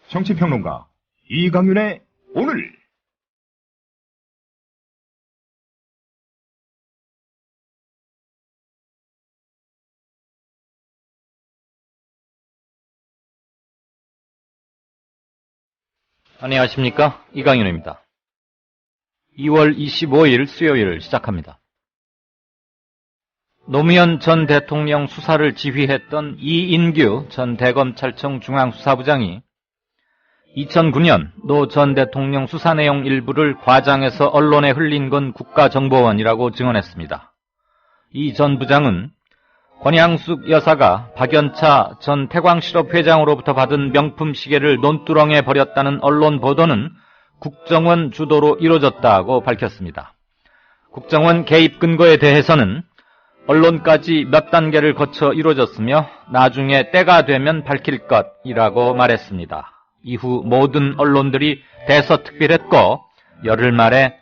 정치평론가 이강윤의 오늘. 안녕하십니까, 이강윤입니다. 2월 25일 수요일 시작합니다. 노무현 전 대통령 수사를 지휘했던 이인규 전 대검찰청 중앙수사부장이 2009년 노 전 대통령 수사 내용 일부를 과장해서 언론에 흘린 건 국가정보원이라고 증언했습니다. 이 전 부장은 권양숙 여사가 박연차 전 태광실업 회장으로부터 받은 명품 시계를 논두렁에 버렸다는 언론 보도는 국정원 주도로 이루어졌다고 밝혔습니다. 국정원 개입 근거에 대해서는 언론까지 몇 단계를 거쳐 이루어졌으며 나중에 때가 되면 밝힐 것이라고 말했습니다. 이후 모든 언론들이 대서특필했고 열흘 만에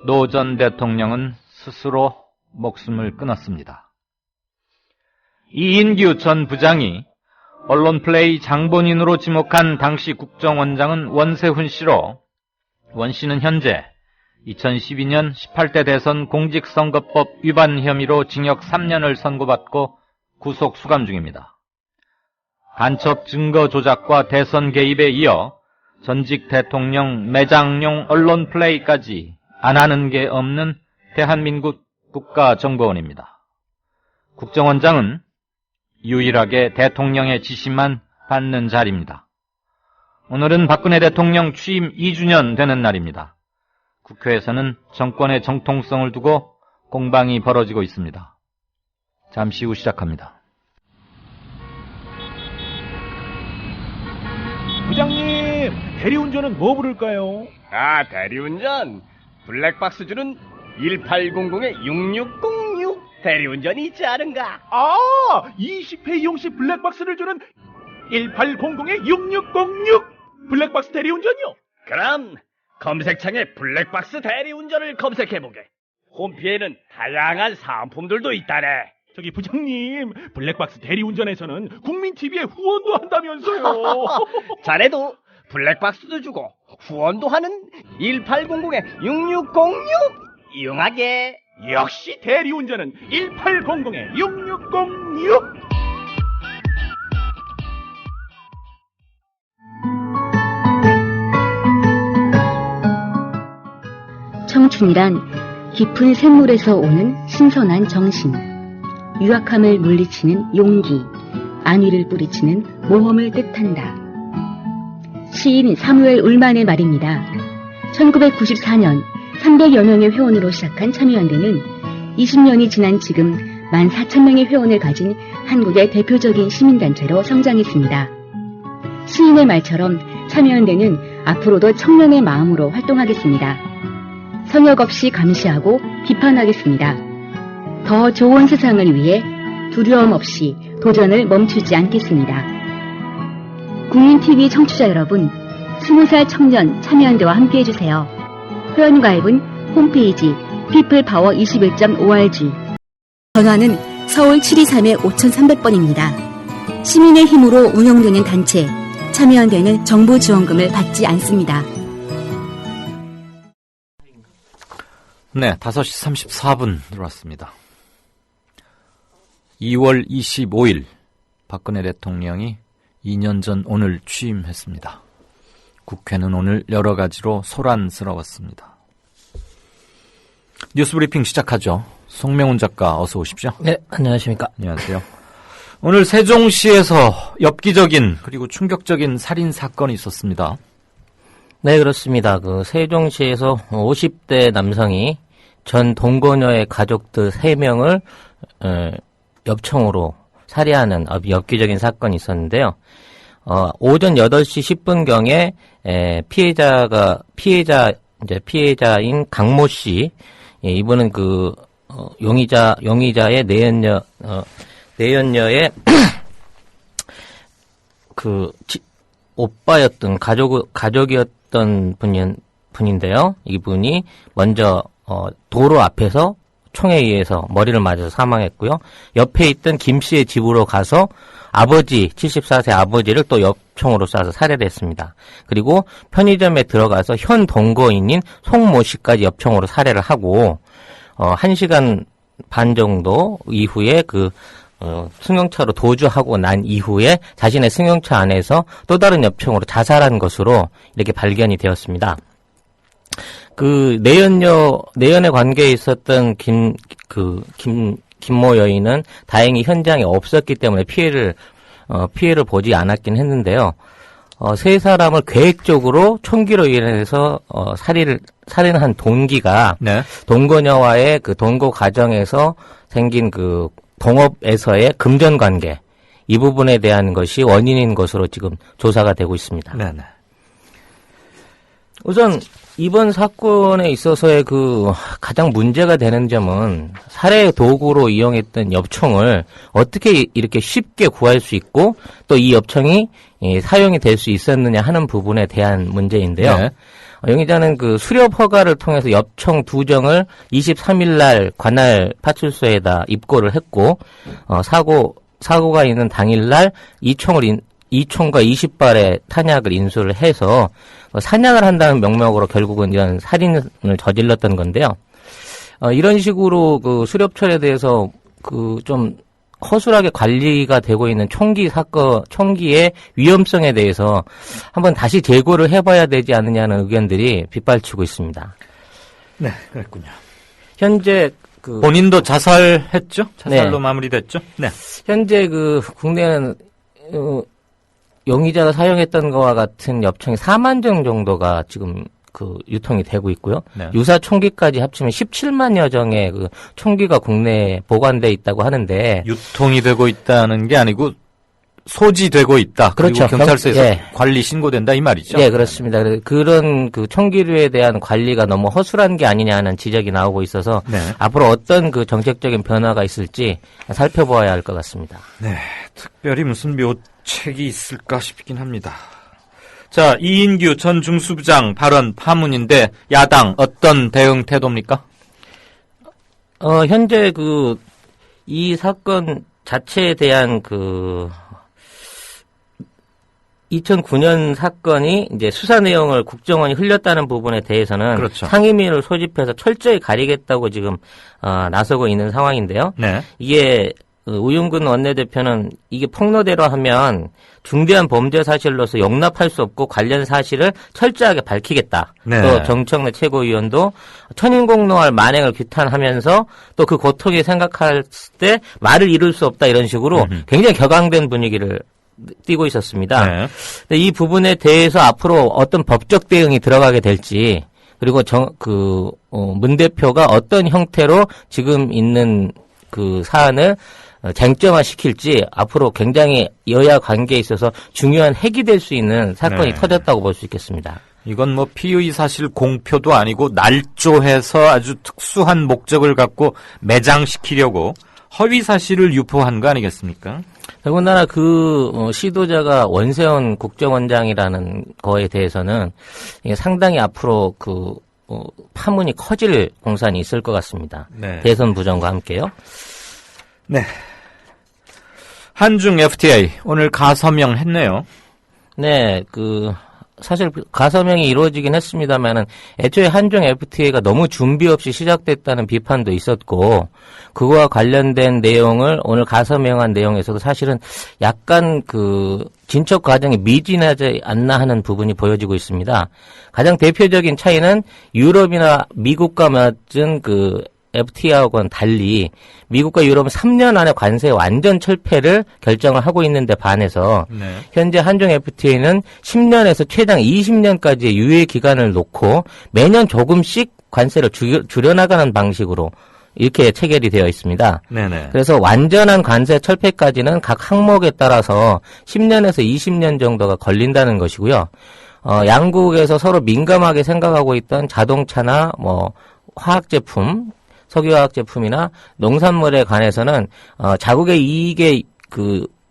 노 전 대통령은 스스로 목숨을 끊었습니다. 이인규 전 부장이 언론플레이 장본인으로 지목한 당시 국정원장은 원세훈 씨로, 원 씨는 현재 2012년 18대 대선 공직선거법 위반 혐의로 징역 3년을 선고받고 구속 수감 중입니다. 간첩 증거 조작과 대선 개입에 이어 전직 대통령 매장용 언론 플레이까지 안 하는 게 없는 대한민국 국가정보원입니다. 국정원장은 유일하게 대통령의 지시만 받는 자리입니다. 오늘은 박근혜 대통령 취임 2주년 되는 날입니다. 국회에서는 정권의 정통성을 두고 공방이 벌어지고 있습니다. 잠시 후 시작합니다. 부장님, 대리운전은 뭐 부를까요? 아, 대리운전. 블랙박스 주는 1800-6606 대리운전이 있지 않은가? 아, 20회 이용 시 블랙박스를 주는 1800-6606 블랙박스 대리운전이요? 그럼 검색창에 블랙박스 대리운전을 검색해보게. 홈피에는 다양한 상품들도 있다네. 저기 부장님, 블랙박스 대리운전에서는 국민TV에 후원도 한다면서요. 자네도 블랙박스도 주고 후원도 하는 1800-6606 이용하게. 역시 대리운전은 1800-6606. 청춘이란 깊은 샘물에서 오는 신선한 정신, 유약함을 물리치는 용기, 안위를 뿌리치는 모험을 뜻한다. 시인 사무엘 울만의 말입니다. 1994년 300여 명의 회원으로 시작한 참여연대는 20년이 지난 지금 14,000명의 회원을 가진 한국의 대표적인 시민단체로 성장했습니다. 시인의 말처럼 참여연대는 앞으로도 청년의 마음으로 활동하겠습니다. 성역 없이 감시하고 비판하겠습니다. 더 좋은 세상을 위해 두려움 없이 도전을 멈추지 않겠습니다. 국민TV 청취자 여러분, 20살 청년 참여연대와 함께해주세요. 회원가입은 홈페이지 peoplepower21.org. 전화는 서울 723-5300번입니다. 시민의 힘으로 운영되는 단체, 참여연대는 정부 지원금을 받지 않습니다. 네, 5시 34분 들어왔습니다. 2월 25일 박근혜 대통령이 2년 전 오늘 취임했습니다. 국회는 오늘 여러 가지로 소란스러웠습니다. 뉴스브리핑 시작하죠. 송명훈 작가 어서 오십시오. 네, 안녕하십니까. 안녕하세요. 오늘 세종시에서 엽기적인 그리고 충격적인 살인 사건이 있었습니다. 네, 그렇습니다. 세종시에서 50대 남성이 전 동거녀의 가족들 3명을 엽총으로 살해하는 엽기적인 사건이 있었는데요. 오전 8시 10분경에 피해자인 강모 씨, 이분은 용의자의 내연녀의 오빠였던 가족이었던 분인데요. 이분이 먼저 도로 앞에서 총에 의해서 머리를 맞아서 사망했고요. 옆에 있던 김 씨의 집으로 가서 아버지, 74세 아버지를 또 엽총으로 쏴서 살해를 했습니다. 그리고 편의점에 들어가서 현 동거인인 송모 씨까지 엽총으로 살해를 하고, 1시간 반 정도 이후에 승용차로 도주하고 난 이후에 자신의 승용차 안에서 또 다른 엽총으로 자살한 것으로 이렇게 발견이 되었습니다. 내연의 관계에 있었던 김모 여인은 다행히 현장에 없었기 때문에 피해를 보지 않았긴 했는데요. 세 사람을 계획적으로 총기로 인해서 살인한 동기가 네. 동거녀와의 그 동거 과정에서 생긴 그 동업에서의 금전 관계, 이 부분에 대한 것이 원인인 것으로 지금 조사가 되고 있습니다. 네네. 우선 이번 사건에 있어서의 가장 문제가 되는 점은 살해 도구로 이용했던 엽총을 어떻게 이렇게 쉽게 구할 수 있고 또 이 엽총이 사용이 될 수 있었느냐 하는 부분에 대한 문제인데요. 네. 영 기자는 수렵 허가를 통해서 엽총 2정을 23일 날 관할 파출소에다 입고를 했고, 사고가 있는 당일 날 2총과 20발의 탄약을 인수를 해서 사냥을 한다는 명목으로 결국은 이런 살인을 저질렀던 건데요. 이런 식으로 수렵철에 대해서 좀 허술하게 관리가 되고 있는 총기의 위험성에 대해서 한번 다시 재고를 해봐야 되지 않느냐는 의견들이 빗발치고 있습니다. 네, 그랬군요. 현재 본인도 자살했죠? 자살로 네. 마무리됐죠? 네. 현재 국내는 용의자가 사용했던 것과 같은 엽총이 4만 정 정도가 지금 유통이 되고 있고요. 네. 유사 총기까지 합치면 17만여 정의 총기가 국내에 보관돼 있다고 하는데, 유통이 되고 있다는 게 아니고 소지되고 있다. 그렇죠. 그리고 경찰서에서 예. 관리 신고된다 이 말이죠. 네, 그렇습니다. 그런 총기류에 대한 관리가 너무 허술한 게 아니냐는 지적이 나오고 있어서 네. 앞으로 어떤 정책적인 변화가 있을지 살펴보아야 할 것 같습니다. 네, 특별히 무슨 묘책이 있을까 싶긴 합니다. 자, 이인규 전 중수부장 발언 파문인데 야당 어떤 대응 태도입니까? 현재 이 사건 자체에 대한 2009년 사건이 이제 수사 내용을 국정원이 흘렸다는 부분에 대해서는 그렇죠. 상임위를 소집해서 철저히 가리겠다고 지금 나서고 있는 상황인데요. 네. 이게 우윤근 원내대표는 이게 폭로대로 하면 중대한 범죄 사실로서 용납할 수 없고 관련 사실을 철저하게 밝히겠다. 네. 또 정청래 최고위원도 천인공노할 만행을 규탄하면서 또 그 고통이 생각할 때 말을 이룰 수 없다 이런 식으로 굉장히 격앙된 분위기를 띄고 있었습니다. 네. 근데 이 부분에 대해서 앞으로 어떤 법적 대응이 들어가게 될지, 그리고 문 대표가 어떤 형태로 지금 있는 사안을 쟁점화시킬지 앞으로 굉장히 여야 관계에 있어서 중요한 핵이 될 수 있는 사건이 네. 터졌다고 볼 수 있겠습니다. 이건 피의 사실 공표도 아니고 날조해서 아주 특수한 목적을 갖고 매장시키려고 허위 사실을 유포한 거 아니겠습니까? 더군다나 시도자가 원세훈 국정원장이라는 거에 대해서는 이게 상당히 앞으로 파문이 커질 공산이 있을 것 같습니다. 네. 대선 부정과 함께요. 네. 한중 FTA 오늘 가서명 했네요. 네, 사실 가서명이 이루어지긴 했습니다만은 애초에 한중 FTA가 너무 준비 없이 시작됐다는 비판도 있었고, 그거와 관련된 내용을 오늘 가서명한 내용에서도 사실은 약간 진척 과정이 미진하지 않나 하는 부분이 보여지고 있습니다. 가장 대표적인 차이는 유럽이나 미국과 맞은 FTA하고는 달리 미국과 유럽은 3년 안에 관세 완전 철폐를 결정을 하고 있는데 반해서 네. 현재 한중 FTA는 10년에서 최장 20년까지의 유예 기간을 놓고 매년 조금씩 관세를 줄여나가는 방식으로 이렇게 체결이 되어 있습니다. 네네. 그래서 완전한 관세 철폐까지는 각 항목에 따라서 10년에서 20년 정도가 걸린다는 것이고요. 양국에서 서로 민감하게 생각하고 있던 자동차나 화학 제품, 석유화학 제품이나 농산물에 관해서는 자국의 이익에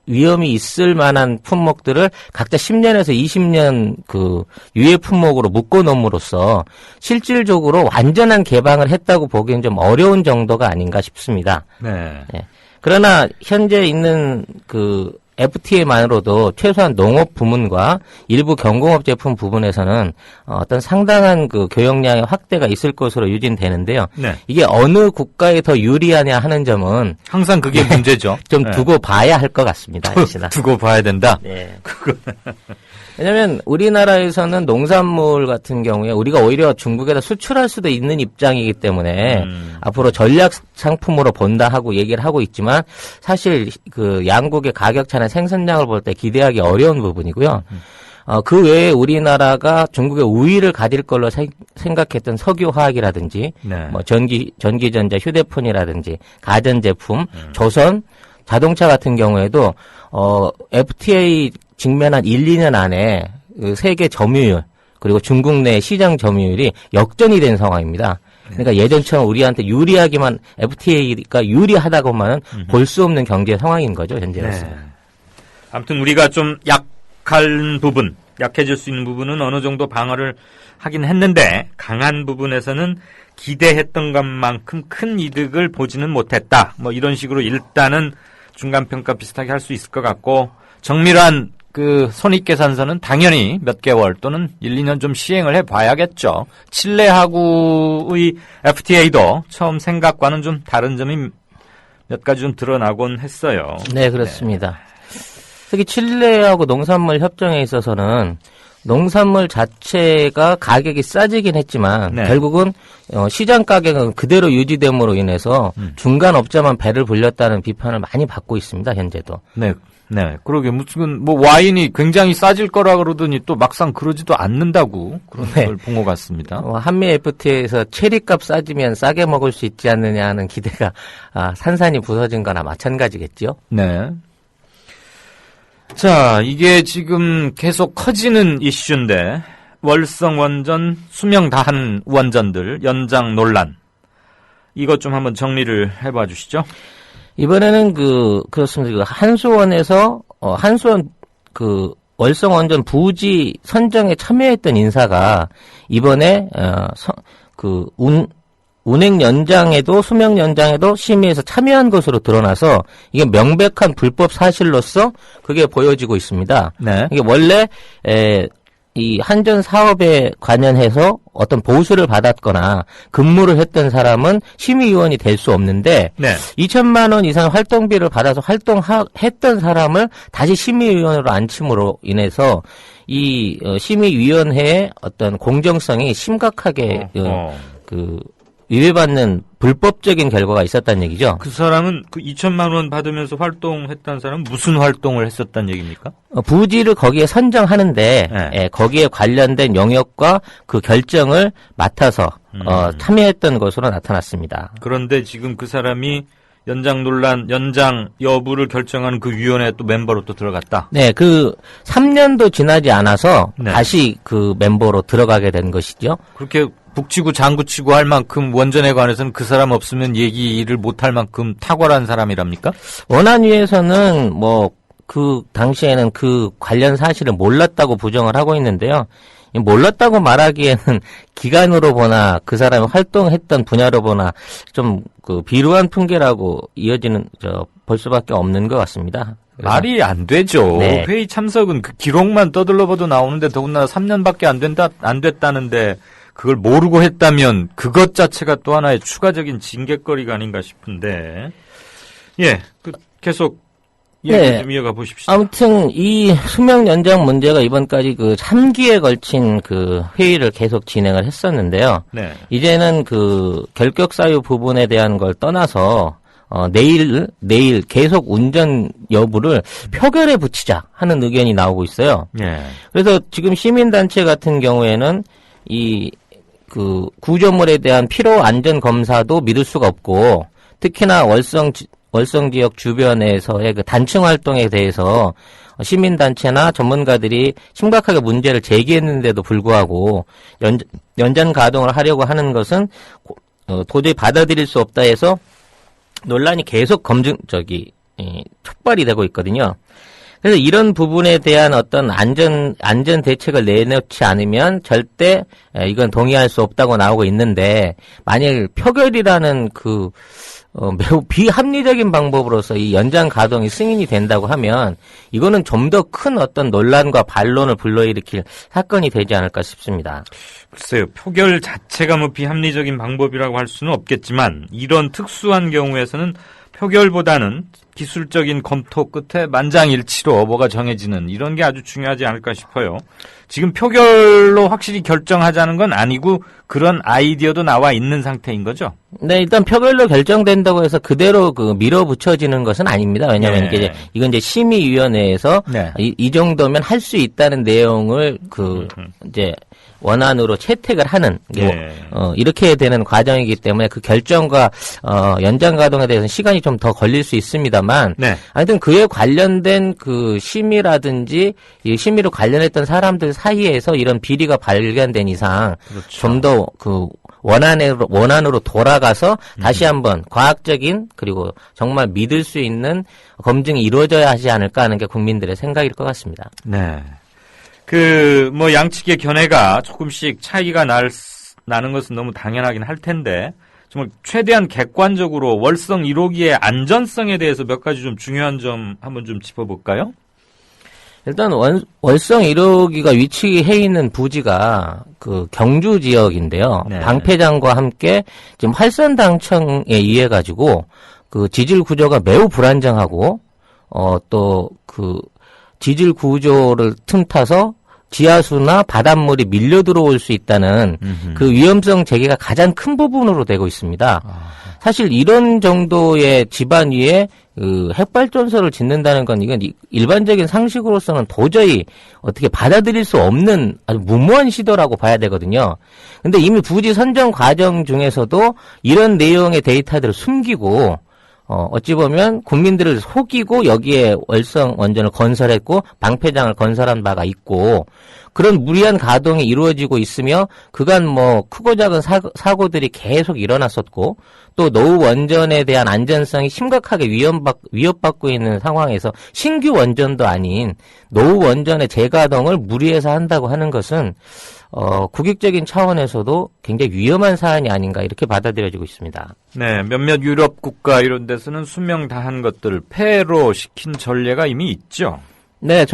위험이 있을 만한 품목들을 각자 10년에서 20년 그 유예 품목으로 묶어놓음으로써 실질적으로 완전한 개방을 했다고 보기엔 좀 어려운 정도가 아닌가 싶습니다. 네. 예. 그러나 현재 있는 그 FTA만으로도 최소한 농업 부문과 일부 경공업 제품 부분에서는 어떤 상당한 그 교역량의 확대가 있을 것으로 유진되는데요. 네. 이게 어느 국가에 더 유리하냐 하는 점은 항상 그게 문제죠. 좀 네. 두고 봐야 할 것 같습니다. 역시나. 두고 봐야 된다. 네. 왜냐면 우리나라에서는 농산물 같은 경우에 우리가 오히려 중국에다 수출할 수도 있는 입장이기 때문에 앞으로 전략 상품으로 본다 하고 얘기를 하고 있지만 사실 그 양국의 가격 차나 생산량을 볼 때 기대하기 어려운 부분이고요. 그 외에 우리나라가 중국의 우위를 가질 걸로 생각했던 석유화학이라든지 네. 뭐 전기전자, 휴대폰이라든지 가전제품, 조선, 자동차 같은 경우에도 FTA 직면한 1, 2년 안에 그 세계 점유율 그리고 중국 내 시장 점유율이 역전이 된 상황입니다. 그러니까 예전처럼 우리한테 유리하기만 FTA가 유리하다고만은 볼 수 없는 경제 상황인 거죠, 현재로서. 네. 아무튼 우리가 좀 약한 부분, 약해질 수 있는 부분은 어느 정도 방어를 하긴 했는데 강한 부분에서는 기대했던 것만큼 큰 이득을 보지는 못했다. 뭐 이런 식으로 일단은 중간평가 비슷하게 할 수 있을 것 같고 정밀한 그 손익계산서는 당연히 몇 개월 또는 1, 2년 좀 시행을 해봐야겠죠. 칠레하고의 FTA도 처음 생각과는 좀 다른 점이 몇 가지 좀 드러나곤 했어요. 네, 그렇습니다. 특히 칠레하고 농산물 협정에 있어서는 농산물 자체가 가격이 싸지긴 했지만 네. 결국은 시장 가격은 그대로 유지됨으로 인해서 중간 업자만 배를 불렸다는 비판을 많이 받고 있습니다. 현재도. 네. 네. 그러게 무슨 뭐 와인이 굉장히 싸질 거라 그러더니 또 막상 그러지도 않는다고 그런 네. 걸 본 것 같습니다. 한미 FTA에서 체리값 싸지면 싸게 먹을 수 있지 않느냐 하는 기대가 산산이 부서진 거나 마찬가지겠죠. 네. 자, 이게 지금 계속 커지는 이슈인데 월성 원전 수명 다한 원전들 연장 논란. 이것 좀 한번 정리를 해봐 주시죠. 이번에는 그렇습니다. 그 한수원에서 한수원 그 월성 원전 부지 선정에 참여했던 인사가 이번에 운행 연장에도 수명 연장에도 심의에서 참여한 것으로 드러나서 이게 명백한 불법 사실로서 그게 보여지고 있습니다. 네. 이게 원래 이 한전 사업에 관련해서 어떤 보수를 받았거나 근무를 했던 사람은 심의위원이 될 수 없는데 네. 2천만 원 이상 활동비를 받아서 활동했던 사람을 다시 심의위원으로 앉힘으로 인해서 이 심의위원회의 어떤 공정성이 심각하게 위배받는 불법적인 결과가 있었다는 얘기죠. 그 사람은 그 2천만 원 받으면서 활동했다는 사람은 무슨 활동을 했었다는 얘기입니까? 부지를 거기에 선정하는데 네. 거기에 관련된 영역과 그 결정을 맡아서 참여했던 것으로 나타났습니다. 그런데 지금 그 사람이 연장 논란, 연장 여부를 결정하는 그 위원회에 또 멤버로 또 들어갔다. 네, 3년도 지나지 않아서 네. 다시 그 멤버로 들어가게 된 것이죠. 그렇게 북치고 장구치고 할 만큼 원전에 관해서는 그 사람 없으면 얘기를 못할 만큼 탁월한 사람이랍니까? 원안위에서는 그 당시에는 그 관련 사실을 몰랐다고 부정을 하고 있는데요. 몰랐다고 말하기에는 기간으로 보나 그 사람이 활동했던 분야로 보나 좀 그 비루한 풍계라고 볼 수밖에 없는 것 같습니다. 말이 안 되죠. 네. 회의 참석은 그 기록만 떠들러봐도 나오는데 더군다나 3년밖에 안 됐다는데 그걸 모르고 했다면 그것 자체가 또 하나의 추가적인 징계거리가 아닌가 싶은데 계속 얘기 좀 이어가 보십시오. 아무튼 이 수명 연장 문제가 이번까지 3기에 걸친 그 회의를 계속 진행을 했었는데요. 네. 이제는 그 결격 사유 부분에 대한 걸 떠나서 내일 계속 운전 여부를 표결에 붙이자 하는 의견이 나오고 있어요. 네. 그래서 지금 시민단체 같은 경우에는 그 구조물에 대한 피로 안전 검사도 믿을 수가 없고 특히나 월성 지역 주변에서의 그 단층 활동에 대해서 시민단체나 전문가들이 심각하게 문제를 제기했는데도 불구하고 연장 가동을 하려고 하는 것은 도저히 받아들일 수 없다 해서 논란이 계속 촉발이 되고 있거든요. 그래서 이런 부분에 대한 어떤 안전 대책을 내놓지 않으면 절대 이건 동의할 수 없다고 나오고 있는데, 만약 표결이라는 매우 비합리적인 방법으로서 이 연장 가동이 승인이 된다고 하면 이거는 좀 더 큰 어떤 논란과 반론을 불러일으킬 사건이 되지 않을까 싶습니다. 글쎄요, 표결 자체가 뭐 비합리적인 방법이라고 할 수는 없겠지만 이런 특수한 경우에서는 표결보다는 기술적인 검토 끝에 만장일치로 뭐가 정해지는 이런 게 아주 중요하지 않을까 싶어요. 지금 표결로 확실히 결정하자는 건 아니고 그런 아이디어도 나와 있는 상태인 거죠? 네, 일단 표결로 결정된다고 해서 그대로 밀어붙여지는 것은 아닙니다. 왜냐하면 이건 이제 심의위원회에서 네. 이 정도면 할 수 있다는 내용을 이제 원안으로 채택을 하는 이렇게 되는 과정이기 때문에 그 결정과 연장 가동에 대해서는 시간이 좀 더 걸릴 수 있습니다만 네. 하여튼 그에 관련된 그 심의라든지 이 심의로 관련했던 사람들 사이에서 이런 비리가 발견된 이상 그렇죠. 좀 더 원안으로 돌아가서 다시 한번 과학적인 그리고 정말 믿을 수 있는 검증이 이루어져야 하지 않을까 하는 게 국민들의 생각일 것 같습니다. 네. 양측의 견해가 조금씩 차이가 나는 것은 너무 당연하긴 할 텐데, 정말 최대한 객관적으로 월성 1호기의 안전성에 대해서 몇 가지 좀 중요한 점 한번 좀 짚어볼까요? 일단 월성 1호기가 위치해 있는 부지가 경주 지역인데요. 네. 방패장과 함께 지금 활선당청에 의해 가지고 지질 구조가 매우 불안정하고 또 지질 구조를 틈타서 지하수나 바닷물이 밀려 들어올 수 있다는 그 위험성 제기가 가장 큰 부분으로 되고 있습니다. 사실 이런 정도의 집안 위에 핵발전소를 짓는다는 건 이건 일반적인 상식으로서는 도저히 어떻게 받아들일 수 없는 아주 무모한 시도라고 봐야 되거든요. 근데 이미 부지 선정 과정 중에서도 이런 내용의 데이터들을 숨기고 어찌 보면 국민들을 속이고 여기에 월성 원전을 건설했고 방패장을 건설한 바가 있고 그런 무리한 가동이 이루어지고 있으며 그간 크고 작은 사고들이 계속 일어났었고 또 노후 원전에 대한 안전성이 심각하게 위협받고 있는 상황에서 신규 원전도 아닌 노후 원전의 재가동을 무리해서 한다고 하는 것은 국익적인 차원에서도 굉장히 위험한 사안이 아닌가 이렇게 받아들여지고 있습니다. 네, 몇몇 유럽 국가 이런 데서는 수명 다한 것들을 폐로 시킨 전례가 이미 있죠. 네,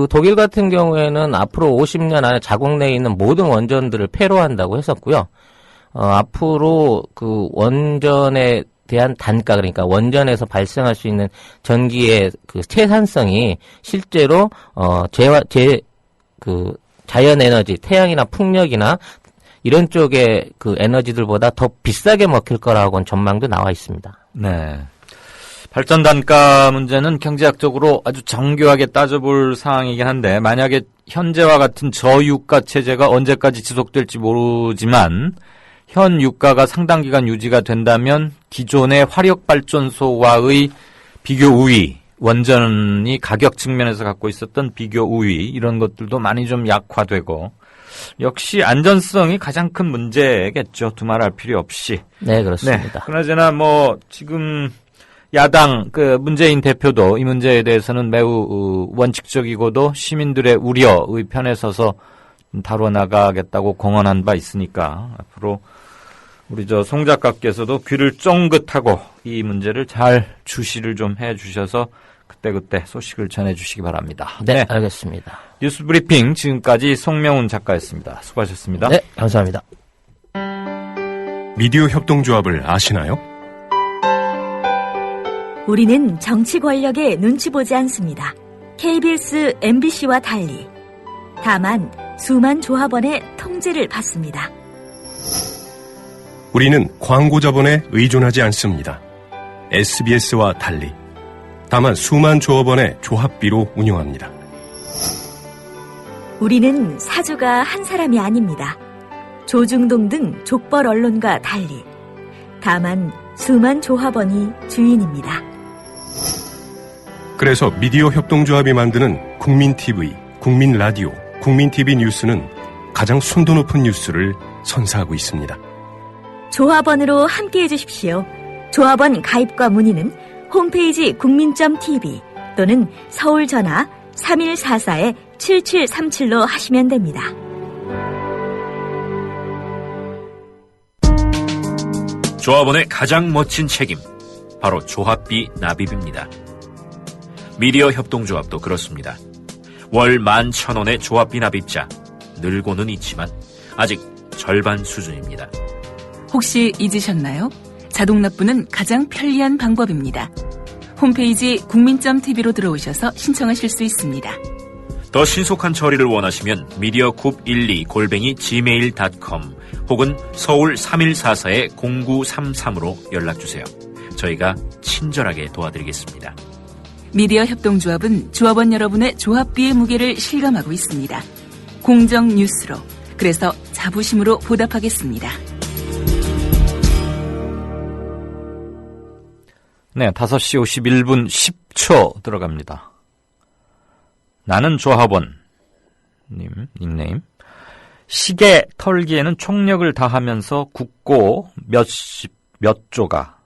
독일 같은 경우에는 앞으로 50년 안에 자국 내에 있는 모든 원전들을 폐로 한다고 했었고요. 앞으로 원전에 대한 단가, 그러니까 원전에서 발생할 수 있는 전기의 생산성이 실제로 자연 에너지, 태양이나 풍력이나 이런 쪽의 에너지들보다 더 비싸게 먹힐 거라고는 전망도 나와 있습니다. 네. 발전 단가 문제는 경제학적으로 아주 정교하게 따져볼 사항이긴 한데, 만약에 현재와 같은 저유가 체제가 언제까지 지속될지 모르지만 현 유가가 상당 기간 유지가 된다면 기존의 화력발전소와의 비교 우위, 원전이 가격 측면에서 갖고 있었던 비교 우위 이런 것들도 많이 좀 약화되고 역시 안전성이 가장 큰 문제겠죠. 두말할 필요 없이. 네, 그렇습니다. 네, 그나저나 지금 야당 문재인 대표도 이 문제에 대해서는 매우 원칙적이고도 시민들의 우려의 편에 서서 다뤄나가겠다고 공언한 바 있으니까 앞으로 우리 송 작가께서도 귀를 쫑긋하고 이 문제를 잘 주시를 좀 해주셔서 그때그때 소식을 전해주시기 바랍니다. 네, 알겠습니다. 뉴스 브리핑 지금까지 송명훈 작가였습니다. 수고하셨습니다. 네, 감사합니다. 미디어 협동조합을 아시나요? 우리는 정치 권력에 눈치 보지 않습니다. KBS, MBC와 달리. 다만 수만 조합원의 통제를 받습니다. 우리는 광고 자본에 의존하지 않습니다. SBS와 달리. 다만 수만 조합원의 조합비로 운영합니다. 우리는 사주가 한 사람이 아닙니다. 조중동 등 족벌 언론과 달리. 다만 수만 조합원이 주인입니다. 그래서 미디어 협동조합이 만드는 국민TV, 국민라디오, 국민TV 뉴스는 가장 순도 높은 뉴스를 선사하고 있습니다. 조합원으로 함께해 주십시오. 조합원 가입과 문의는 홈페이지 국민.tv 또는 서울 전화 3144-7737로 하시면 됩니다. 조합원의 가장 멋진 책임, 바로 조합비 납입입니다. 미디어 협동조합도 그렇습니다. 월 11,000원의 조합비 납입자, 늘고는 있지만 아직 절반 수준입니다. 혹시 잊으셨나요? 자동 납부는 가장 편리한 방법입니다. 홈페이지 국민.tv로 들어오셔서 신청하실 수 있습니다. 더 신속한 처리를 원하시면 mediacoup12@gmail.com 혹은 서울 3144-0933으로 연락주세요. 저희가 친절하게 도와드리겠습니다. 미디어 협동조합은 조합원 여러분의 조합비의 무게를 실감하고 있습니다. 공정 뉴스로, 그래서 자부심으로 보답하겠습니다. 네, 5시 51분 10초 들어갑니다. 나는 조합원 님 닉네임. 시계 털기에는 총력을 다하면서 굳고 몇 조가,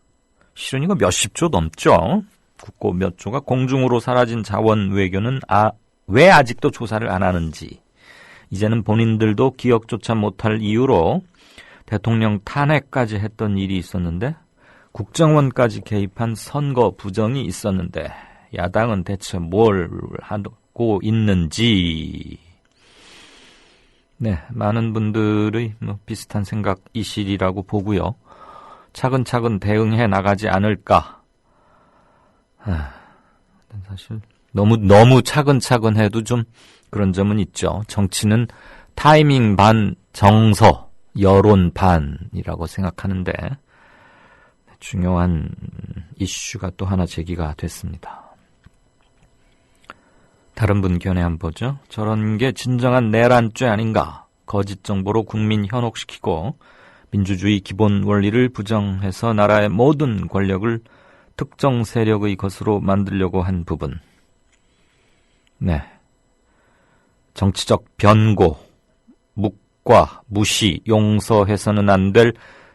실은 이거 몇십 조 넘죠. 굳고 몇 조가 공중으로 사라진 자원 외교는 왜 아직도 조사를 안 하는지, 이제는 본인들도 기억조차 못할 이유로 대통령 탄핵까지 했던 일이 있었는데, 국정원까지 개입한 선거 부정이 있었는데, 야당은 대체 뭘 하고 있는지. 네, 많은 분들의 비슷한 생각이시리라고 보고요. 차근차근 대응해 나가지 않을까. 사실 너무 차근차근 해도 좀 그런 점은 있죠. 정치는 타이밍 반, 정서, 여론 반이라고 생각하는데, 중요한 이슈가 또 하나 제기가 됐습니다. 다른 분 견해 한번 보죠. 저런 게 진정한 내란죄 아닌가. 거짓 정보로 국민 현혹시키고 민주주의 기본 원리를 부정해서 나라의 모든 권력을 특정 세력의 것으로 만들려고 한 부분. 네. 정치적 변고, 묵과 무시, 용서해서는 안 될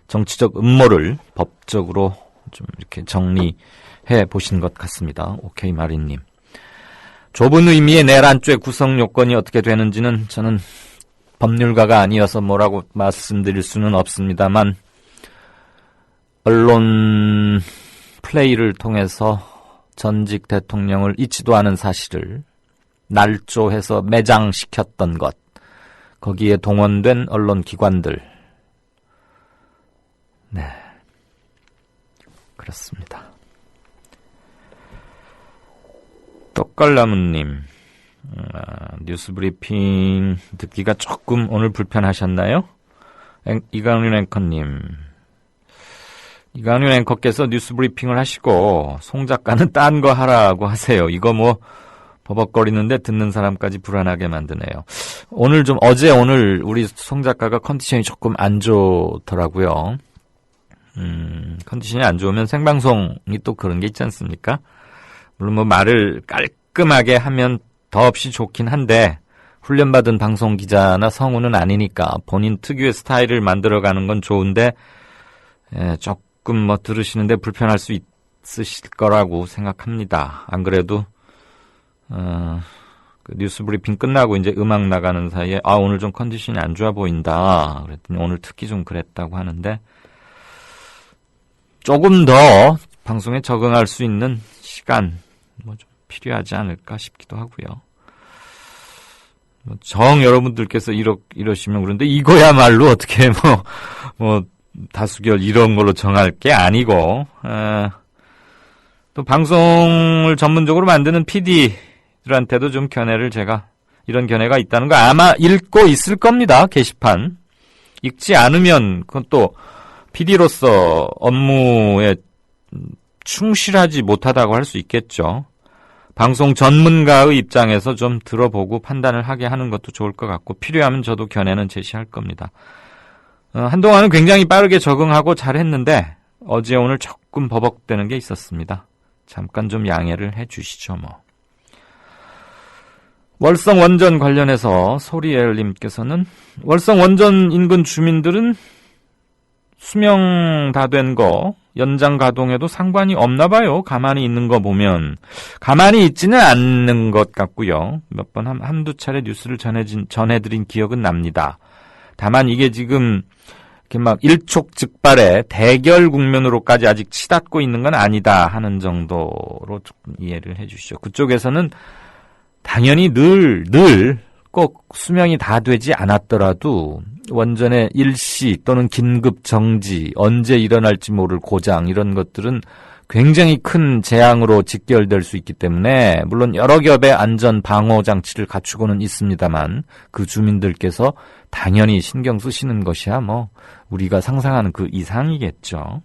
정치적 음모를 법적으로 좀 이렇게 정리해 보신 것 같습니다. 오케이 마리님. 좁은 의미의 내란죄 구성 요건이 어떻게 되는지는 저는 법률가가 아니어서 뭐라고 말씀드릴 수는 없습니다만, 언론 플레이를 통해서 전직 대통령을 잊지도 않은 사실을 날조해서 매장시켰던 것, 거기에 동원된 언론 기관들. 네, 그렇습니다. 떡갈나무님, 뉴스브리핑 듣기가 조금 오늘 불편하셨나요? 이강윤 앵커님, 이강윤 앵커께서 뉴스브리핑을 하시고 송 작가는 딴 거 하라고 하세요. 이거 뭐 버벅거리는데 듣는 사람까지 불안하게 만드네요. 오늘 오늘 우리 송 작가가 컨디션이 조금 안 좋더라고요. 컨디션이 안 좋으면 생방송이 또 그런 게 있지 않습니까? 물론 뭐 말을 깔끔하게 하면 더없이 좋긴 한데, 훈련받은 방송 기자나 성우는 아니니까 본인 특유의 스타일을 만들어가는 건 좋은데, 조금 뭐 들으시는데 불편할 수 있으실 거라고 생각합니다. 안 그래도 그 뉴스 브리핑 끝나고 이제 음악 나가는 사이에 오늘 좀 컨디션이 안 좋아 보인다 그랬더니 오늘 특히 좀 그랬다고 하는데, 조금 더 방송에 적응할 수 있는 시간 뭐 좀 필요하지 않을까 싶기도 하고요. 여러분들께서 이러시면 그런데 이거야말로 어떻게 뭐 다수결 이런 걸로 정할 게 아니고, 또 방송을 전문적으로 만드는 PD들한테도 좀 이런 견해가 있다는 거 아마 읽고 있을 겁니다. 게시판. 읽지 않으면 그건 또 PD로서 업무에 충실하지 못하다고 할 수 있겠죠. 방송 전문가의 입장에서 좀 들어보고 판단을 하게 하는 것도 좋을 것 같고, 필요하면 저도 견해는 제시할 겁니다. 한동안은 굉장히 빠르게 적응하고 잘했는데 어제 오늘 조금 버벅대는 게 있었습니다. 잠깐 좀 양해를 해 주시죠 뭐. 월성 원전 관련해서 소리엘님께서는, 월성 원전 인근 주민들은 수명 다 된 거 연장 가동해도 상관이 없나 봐요. 가만히 있는 거 보면. 가만히 있지는 않는 것 같고요. 몇 번 한두 차례 뉴스를 전해드린 기억은 납니다. 다만 이게 지금 이렇게 막 일촉즉발의 대결 국면으로까지 아직 치닫고 있는 건 아니다 하는 정도로 조금 이해를 해 주시죠. 그쪽에서는 당연히 늘 꼭 수명이 다 되지 않았더라도 원전의 일시 또는 긴급 정지, 언제 일어날지 모를 고장 이런 것들은 굉장히 큰 재앙으로 직결될 수 있기 때문에 물론 여러 겹의 안전 방호 장치를 갖추고는 있습니다만 그 주민들께서 당연히 신경 쓰시는 것이야 뭐 우리가 상상하는 그 이상이겠죠.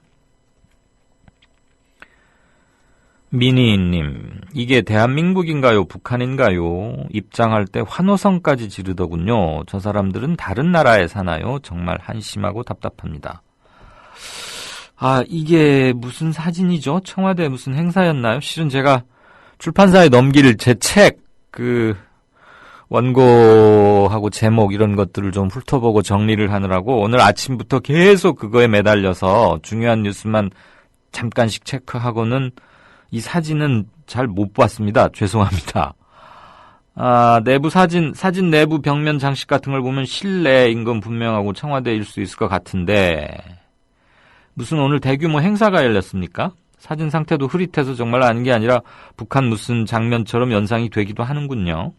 미니님, 이게 대한민국인가요? 북한인가요? 입장할 때 환호성까지 지르더군요. 저 사람들은 다른 나라에 사나요? 정말 한심하고 답답합니다. 아, 이게 무슨 사진이죠? 청와대 무슨 행사였나요? 실은 제가 출판사에 넘길 제 책, 원고하고 제목 이런 것들을 좀 훑어보고 정리를 하느라고 오늘 아침부터 계속 그거에 매달려서 중요한 뉴스만 잠깐씩 체크하고는 이 사진은 잘 못 봤습니다. 죄송합니다. 아, 내부 사진 내부 벽면 장식 같은 걸 보면 실내인 건 분명하고 청와대일 수 있을 것 같은데 무슨 오늘 대규모 행사가 열렸습니까? 사진 상태도 흐릿해서 정말 아는 게 아니라 북한 무슨 장면처럼 연상이 되기도 하는군요.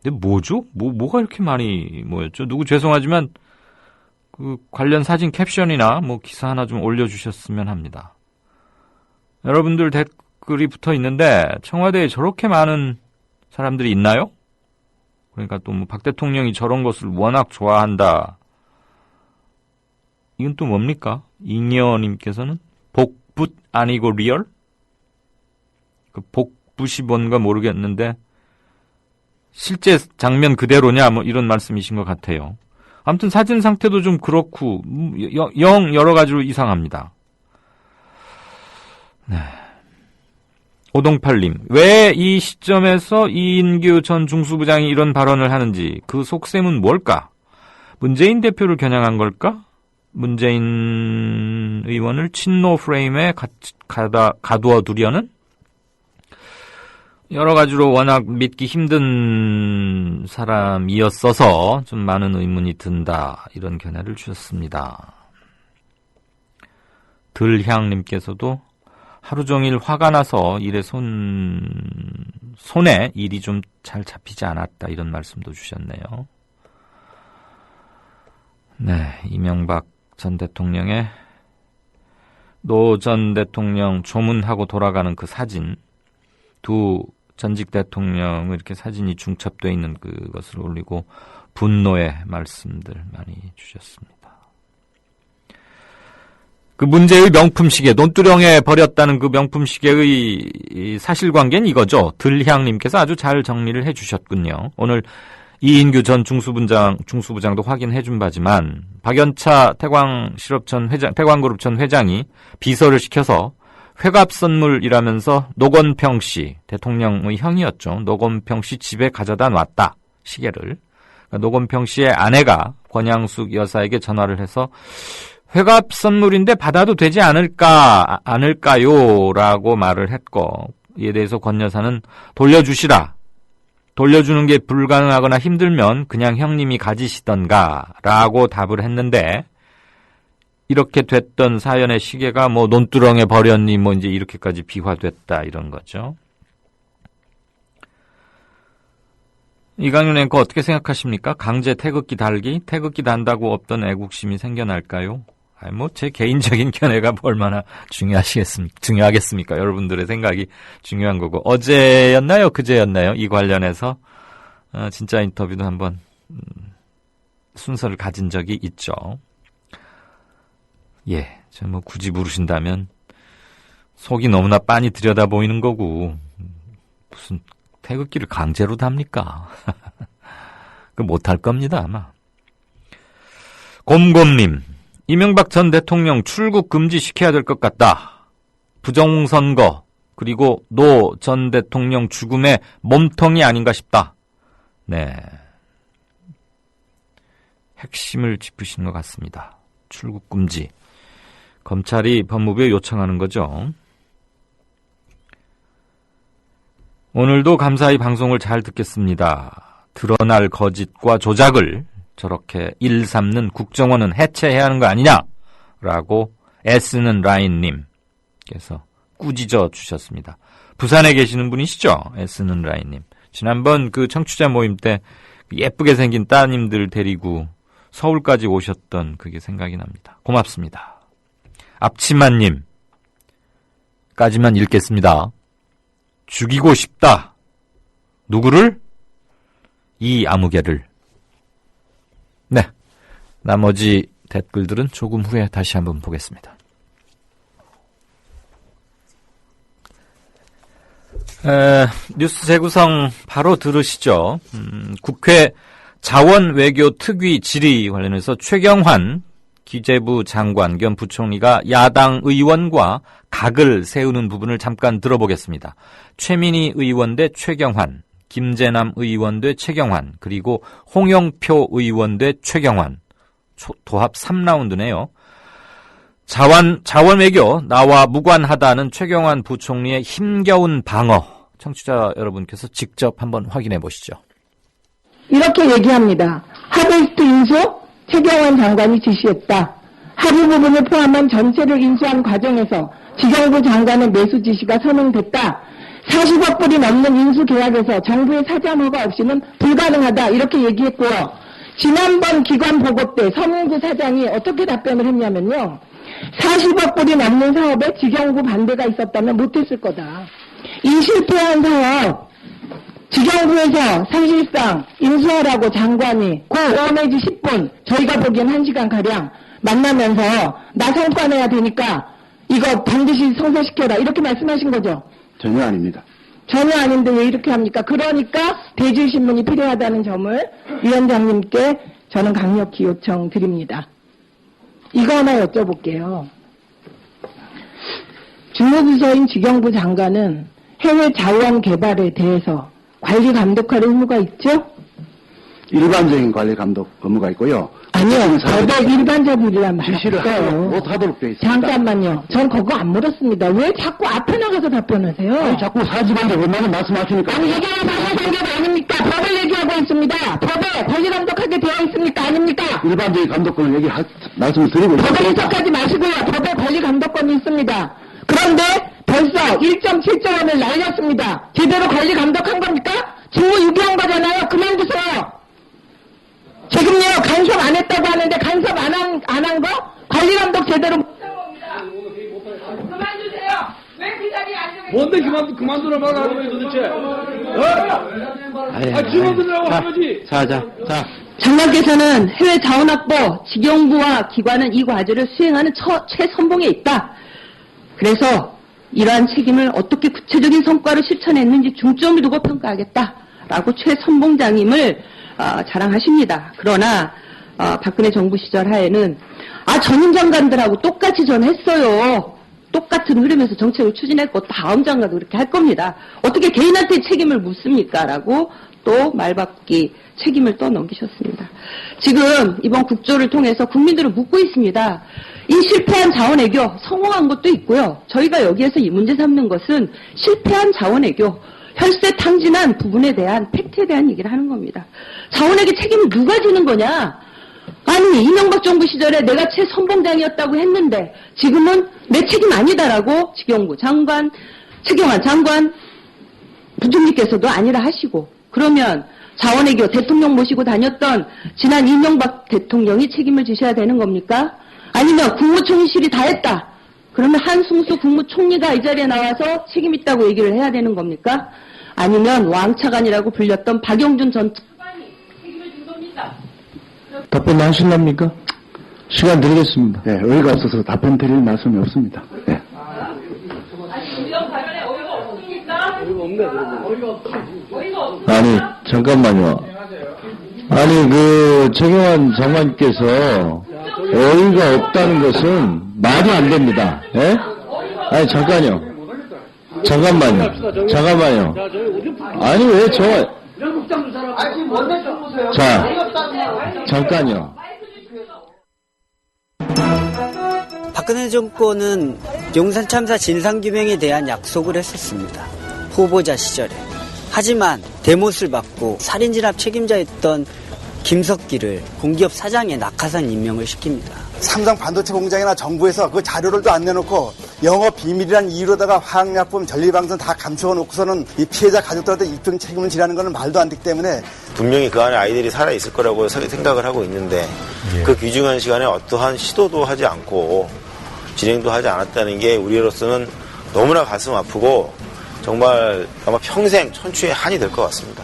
근데 뭐죠? 뭐가 이렇게 많이 모였죠? 누구 죄송하지만 그 관련 사진 캡션이나 뭐 기사 하나 좀 올려주셨으면 합니다. 여러분들 댓글이 붙어 있는데 청와대에 저렇게 많은 사람들이 있나요? 그러니까 또 뭐 박 대통령이 저런 것을 워낙 좋아한다. 이건 또 뭡니까? 잉여님께서는 복붓 아니고 리얼? 그 복붓이 뭔가 모르겠는데 실제 장면 그대로냐 뭐 이런 말씀이신 것 같아요. 아무튼 사진 상태도 좀 그렇고 영 여러 가지로 이상합니다. 네. 오동팔님, 왜 이 시점에서 이인규 전 중수부장이 이런 발언을 하는지 그 속셈은 뭘까? 문재인 대표를 겨냥한 걸까? 문재인 의원을 친노 프레임에 가두어 두려는? 여러 가지로 워낙 믿기 힘든 사람이었어서 좀 많은 의문이 든다. 이런 견해를 주셨습니다. 들향님께서도 하루 종일 화가 나서 일에 손에 일이 좀 잘 잡히지 않았다. 이런 말씀도 주셨네요. 네, 이명박 전 대통령의 노 전 대통령 조문하고 돌아가는 그 사진, 두 전직 대통령의 이렇게 사진이 중첩되어 있는 그것을 올리고 분노의 말씀들 많이 주셨습니다. 그 문제의 명품 시계, 논두렁에 버렸다는 그 명품 시계의 사실관계는 이거죠. 들향님께서 아주 잘 정리를 해주셨군요. 오늘 이인규 전 중수부장도 확인해준 바지만 박연차 태광그룹 전 회장이 비서를 시켜서 회갑 선물이라면서 노건평 씨, 대통령의 형이었죠. 노건평 씨 집에 가져다 놨다, 시계를. 그러니까 노건평 씨의 아내가 권양숙 여사에게 전화를 해서 회갑 선물인데 받아도 되지 않을까요? 라고 말을 했고, 이에 대해서 권 여사는 돌려주시라. 돌려주는 게 불가능하거나 힘들면 그냥 형님이 가지시던가 라고 답을 했는데, 이렇게 됐던 사연의 시계가 뭐 논두렁에 버렸니 뭐 이제 이렇게까지 비화됐다 이런 거죠. 이강윤 앵커 어떻게 생각하십니까? 강제 태극기 달기? 태극기 단다고 없던 애국심이 생겨날까요? 뭐 제 개인적인 견해가 얼마나 중요하겠습니까? 여러분들의 생각이 중요한 거고. 어제였나요? 그제였나요? 이 관련해서 진짜 인터뷰도 한번 순서를 가진 적이 있죠. 예, 저 뭐 굳이 물으신다면 속이 너무나 빤히 들여다 보이는 거고 무슨 태극기를 강제로 답니까? 그 못할 겁니다 아마. 곰곰님, 이명박 전 대통령 출국 금지시켜야 될 것 같다. 부정선거 그리고 노 전 대통령 죽음의 몸통이 아닌가 싶다. 네, 핵심을 짚으신 것 같습니다. 출국 금지. 검찰이 법무부에 요청하는 거죠. 오늘도 감사히 방송을 잘 듣겠습니다. 드러날 거짓과 조작을 저렇게 일삼는 국정원은 해체해야 하는 거 아니냐라고 애쓰는 라인님께서 꾸짖어 주셨습니다. 부산에 계시는 분이시죠? 애쓰는 라인님. 지난번 그 청취자 모임 때 예쁘게 생긴 따님들 데리고 서울까지 오셨던 그게 생각이 납니다. 고맙습니다. 앞치마님 까지만 읽겠습니다. 죽이고 싶다. 누구를? 이 아무개를. 네, 나머지 댓글들은 조금 후에 다시 한번 보겠습니다. 뉴스 재구성 바로 들으시죠. 국회 자원외교 특위 질의 관련해서 최경환 기재부 장관 겸 부총리가 야당 의원과 각을 세우는 부분을 잠깐 들어보겠습니다. 최민희 의원 대 최경환, 김재남 의원 대 최경환, 그리고 홍영표 의원 대 최경환. 도합 3라운드네요. 자원외교 나와 무관하다는 최경환 부총리의 힘겨운 방어. 청취자 여러분께서 직접 한번 확인해 보시죠. 이렇게 얘기합니다. 하베스트 인수 최경환 장관이 지시했다. 하부 부분을 포함한 전체를 인수한 과정에서 지정부 장관의 매수 지시가 선언됐다. 40억 불이 넘는 인수 계약에서 정부의 사전 허가 없이는 불가능하다. 이렇게 얘기했고요. 지난번 기관 보고 때 서문구 사장이 어떻게 답변을 했냐면요. 40억 불이 넘는 사업에 지정부 반대가 있었다면 못했을 거다. 이 실패한 사업 지정부에서 사실상 인수하라고 장관이 그 5 내지 10분 저희가 보기엔 1시간가량 만나면서 나 성과 내야 되니까 이거 반드시 성사시켜라 이렇게 말씀하신 거죠? 전혀 아닙니다. 전혀 아닌데 왜 이렇게 합니까? 그러니까 대질신문이 필요하다는 점을 위원장님께 저는 강력히 요청드립니다. 이거 하나 여쭤볼게요. 주무부서인 지경부 장관은 해외 자원 개발에 대해서 관리 감독할 의무가 있죠? 일반적인 관리 감독 의무가 있고요. 아니요, 거대 일반적이란 말 지시를 없어요. 못하도록 되어 있습니다. 잠깐만요. 전 그거 안 물었습니다. 왜 자꾸 앞에 나가서 답변하세요? 아니, 자꾸 사지반대 얼마나 말씀하시니까. 아니, 이게 사실관계가 아닙니까? 법을 얘기하고 있습니다. 법에 관리 감독하게 되어 있습니까? 아닙니까? 일반적인 감독권을 말씀을 드리고 있습니다. 법에 해석하지 마시고요. 법에 관리 감독권이 있습니다. 그런데 벌써 1.7조 원을 날렸습니다. 제대로 관리 감독한 겁니까? 직무 유기한 거잖아요. 그만두세요. 책임요. 간섭 안 했다고 하는데 간섭 안 한 거? 관리 감독 제대로 그만두세요. 왜 그 자리에 앉아 뭔데 그만두라 말하는 거예요 도대체? 그만두라고 하는 거지. 자. 장관께서는 해외 자원 확보, 직영부와 기관은 이 과제를 수행하는 최선봉에 있다. 그래서 이러한 책임을 어떻게 구체적인 성과로 실천했는지 중점을 두고 평가하겠다라고 최선봉장임을 자랑하십니다. 그러나 박근혜 정부 시절 하에는 전임 장관들하고 똑같이 전 했어요. 똑같은 흐름에서 정책을 추진했고 다음 장관도 그렇게 할 겁니다. 어떻게 개인한테 책임을 묻습니까? 라고 또 말받기 책임을 떠넘기셨습니다. 지금 이번 국조를 통해서 국민들은 묻고 있습니다. 이 실패한 자원외교 성공한 것도 있고요. 저희가 여기에서 이 문제 삼는 것은 실패한 자원외교 혈세 탕진한 부분에 대한 팩트에 대한 얘기를 하는 겁니다. 자원외교 책임을 누가 지는 거냐? 아니 이명박 정부 시절에 내가 최선봉장이었다고 했는데 지금은 내 책임 아니다라고 지경부 장관, 최경환 장관 부총리께서도 아니라 하시고 그러면 자원외교 대통령 모시고 다녔던 지난 이명박 대통령이 책임을 지셔야 되는 겁니까? 아니면 국무총리실이 다 했다. 그러면 한승수 국무총리가 이 자리에 나와서 책임 있다고 얘기를 해야 되는 겁니까? 아니면 왕차관이라고 불렸던 박영준 전 차관이 책임을 진 겁니까? 답변 하실랍니까? 시간 드리겠습니다. 네, 어이가 없어서 답변 드릴 말씀이 없습니다. 네. 아니, 잠깐만요. 아니, 최경환 장관께서 어이가 없다는 것은 말이 안 됩니다. 예? 아니, 잠깐만요. 아니, 왜 자, 잠깐요. 박근혜 정권은 용산 참사 진상규명에 대한 약속을 했었습니다. 후보자 시절에. 하지만 대못을 받고 살인진압 책임자였던 김석기를 공기업 사장에 낙하산 임명을 시킵니다. 삼성 반도체 공장이나 정부에서 그 자료를도 안 내놓고 영업 비밀이란 이유로다가 화학약품, 전리방송 다 감추어놓고서는 이 피해자 가족들한테 입증 책임을 지라는 건 말도 안 되기 때문에 분명히 그 안에 아이들이 살아있을 거라고 생각을 하고 있는데 그 귀중한 시간에 어떠한 시도도 하지 않고 진행도 하지 않았다는 게 우리로서는 너무나 가슴 아프고 정말 아마 평생 천추의 한이 될 것 같습니다.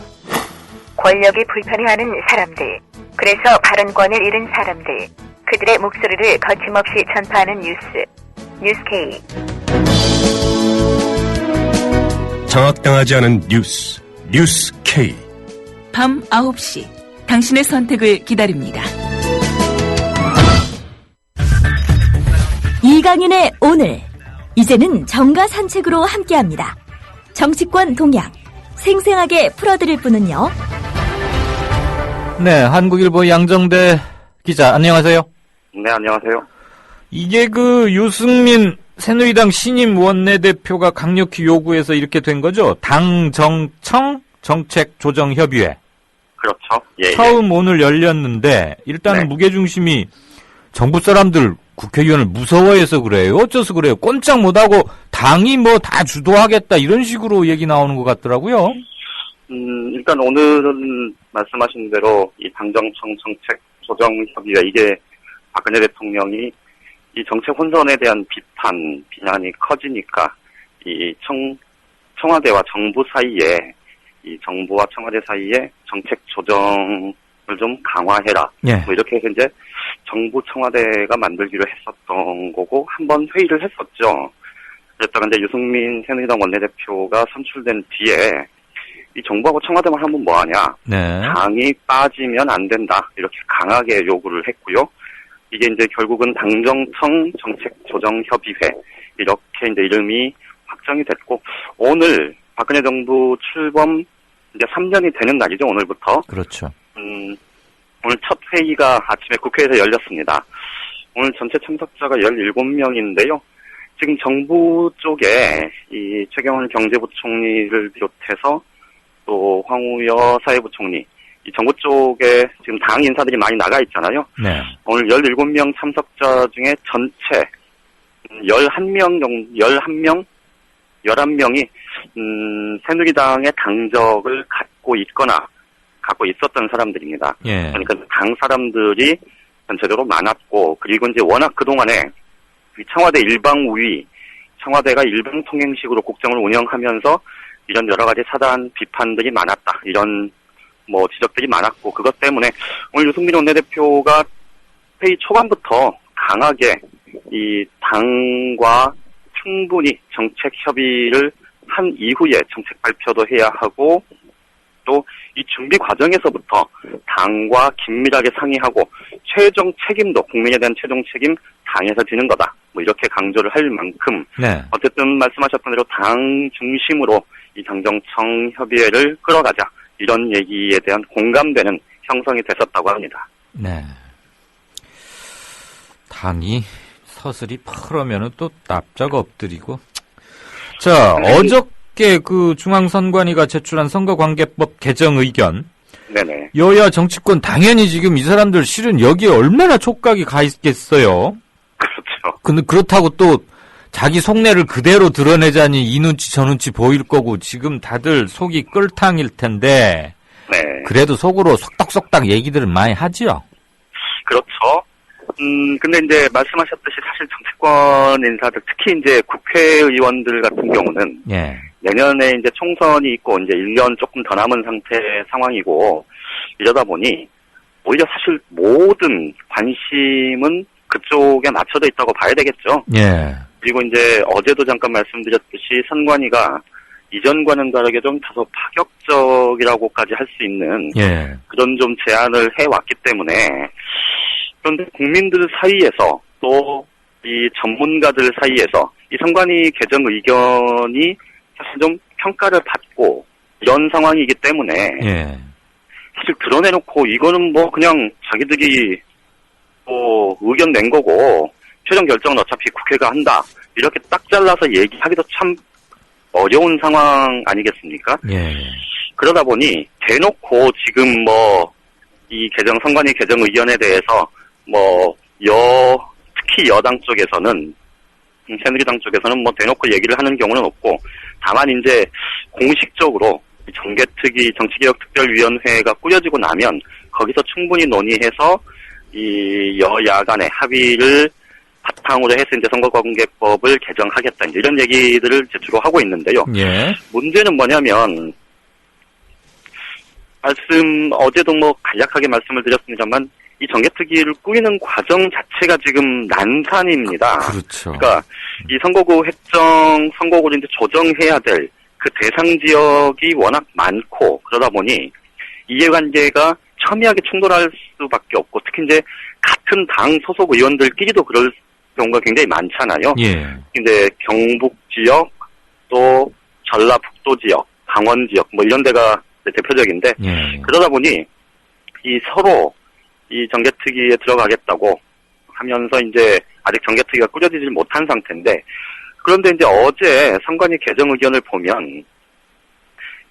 권력이 불편해하는 사람들, 그래서 발언권을 잃은 사람들, 그들의 목소리를 거침없이 전파하는 뉴스K. 장악당하지 않은 뉴스K. 밤 9시, 당신의 선택을 기다립니다. 이강윤의 오늘, 이제는 정가 산책으로 함께합니다. 정치권 동향, 생생하게 풀어드릴 분은요. 네, 한국일보 양정대 기자, 안녕하세요. 네, 안녕하세요. 이게 유승민 새누리당 신임 원내대표가 강력히 요구해서 이렇게 된 거죠? 당정청 정책조정협의회. 그렇죠. 예, 처음 오늘 열렸는데 일단은 무게중심이 정부 사람들 국회의원을 무서워해서 그래요? 어째서 그래요? 꼼짝 못하고 당이 다 주도하겠다 이런 식으로 얘기 나오는 것 같더라고요. 일단 오늘은 말씀하신 대로 이 당정청 정책조정협의회, 이게 박근혜 대통령이 이 정책 혼선에 대한 비난이 커지니까 이 청와대와 정부 사이에, 이 정부와 청와대 사이에 정책 조정을 좀 강화해라. 이렇게 해서 이제 정부 청와대가 만들기로 했었던 거고 한번 회의를 했었죠. 그랬다가 이제 유승민 새누리당 원내대표가 선출된 뒤에 이 정부하고 청와대만 하면 뭐하냐. 당이 빠지면 안 된다. 이렇게 강하게 요구를 했고요. 이게 이제 결국은 당정청 정책조정협의회 이렇게 이제 이름이 확정이 됐고 오늘 박근혜 정부 출범 이제 3년이 되는 날이죠. 오늘부터. 그렇죠. 오늘 첫 회의가 아침에 국회에서 열렸습니다. 오늘 전체 참석자가 17명인데요. 지금 정부 쪽에 이 최경환 경제부총리를 비롯해서 또 황우여 사회부총리, 이 정부 쪽에 지금 당 인사들이 많이 나가 있잖아요. 오늘 17명 참석자 중에 전체 11명이 새누리당의 당적을 갖고 있었던 사람들입니다. 그러니까 당 사람들이 전체적으로 많았고, 그리고 이제 워낙 그동안에 청와대 일방우위, 청와대가 일방통행식으로 국정을 운영하면서 이런 여러 가지 사단 비판들이 많았다. 이런 지적들이 많았고, 그것 때문에 오늘 유승민 원내대표가 회의 초반부터 강하게 이 당과 충분히 정책 협의를 한 이후에 정책 발표도 해야 하고, 또 이 준비 과정에서부터 당과 긴밀하게 상의하고 최종 책임도, 국민에 대한 최종 책임 당에서 지는 거다. 이렇게 강조를 할 만큼 어쨌든 말씀하셨던 대로 당 중심으로 이 당정청 협의회를 끌어가자, 이런 얘기에 대한 공감대는 형성이 됐었다고 합니다. 네. 당이 서슬이 퍼러면은 또 납작 엎드리고. 자, 어저께 중앙선관위가 제출한 선거관계법 개정 의견. 여야 정치권 당연히 지금 이 사람들 실은 여기에 얼마나 촉각이 가 있겠어요. 그렇죠. 근데 그렇다고 또 자기 속내를 그대로 드러내자니 이 눈치 저 눈치 보일 거고 지금 다들 속이 끓탕일 텐데. 그래도 속으로 속닥속닥 얘기들을 많이 하지요. 그렇죠. 근데 이제 말씀하셨듯이 사실 정치권 인사들, 특히 이제 국회의원들 같은 경우는 내년에 이제 총선이 있고 이제 1년 조금 더 남은 상황이고 이러다 보니 오히려 사실 모든 관심은 그쪽에 맞춰져 있다고 봐야 되겠죠. 그리고 이제 어제도 잠깐 말씀드렸듯이 선관위가 이전과는 다르게 좀 다소 파격적이라고까지 할 수 있는 그런 좀 제안을 해왔기 때문에, 그런데 국민들 사이에서 또 이 전문가들 사이에서 이 선관위 개정 의견이 사실 좀 평가를 받고 이런 상황이기 때문에 사실 드러내놓고 이거는 그냥 자기들이 의견 낸 거고 최종 결정은 어차피 국회가 한다. 이렇게 딱 잘라서 얘기하기도 참 어려운 상황 아니겠습니까? 예. 그러다 보니 대놓고 지금 이 선관위 개정 의견에 대해서 특히 여당 쪽에서는 새누리당 쪽에서는 대놓고 얘기를 하는 경우는 없고, 다만 이제 공식적으로 정개특위 정치개혁특별위원회가 꾸려지고 나면 거기서 충분히 논의해서 이 여야 간의 합의를 바탕으로 해서 이제 선거관계법을 개정하겠다, 이런 얘기들을 이제 주로 하고 있는데요. 예. 문제는 뭐냐면, 어제도 간략하게 말씀을 드렸습니다만, 이 정개특위를 꾸리는 과정 자체가 지금 난산입니다. 그렇죠. 그러니까 이 선거구 선거구를 이제 조정해야 될 그 대상 지역이 워낙 많고, 그러다 보니 이해관계가 첨예하게 충돌할 수밖에 없고, 특히 이제 같은 당 소속 의원들끼리도 그럴 경우가 굉장히 많잖아요. 예. 근데 경북 지역, 또 전라북도 지역, 강원 지역 이런 데가 대표적인데, 예. 그러다 보니 서로 이 정개특위에 들어가겠다고 하면서 이제 아직 정개특위가 꾸려지질 못한 상태인데, 그런데 이제 어제 선관위 개정 의견을 보면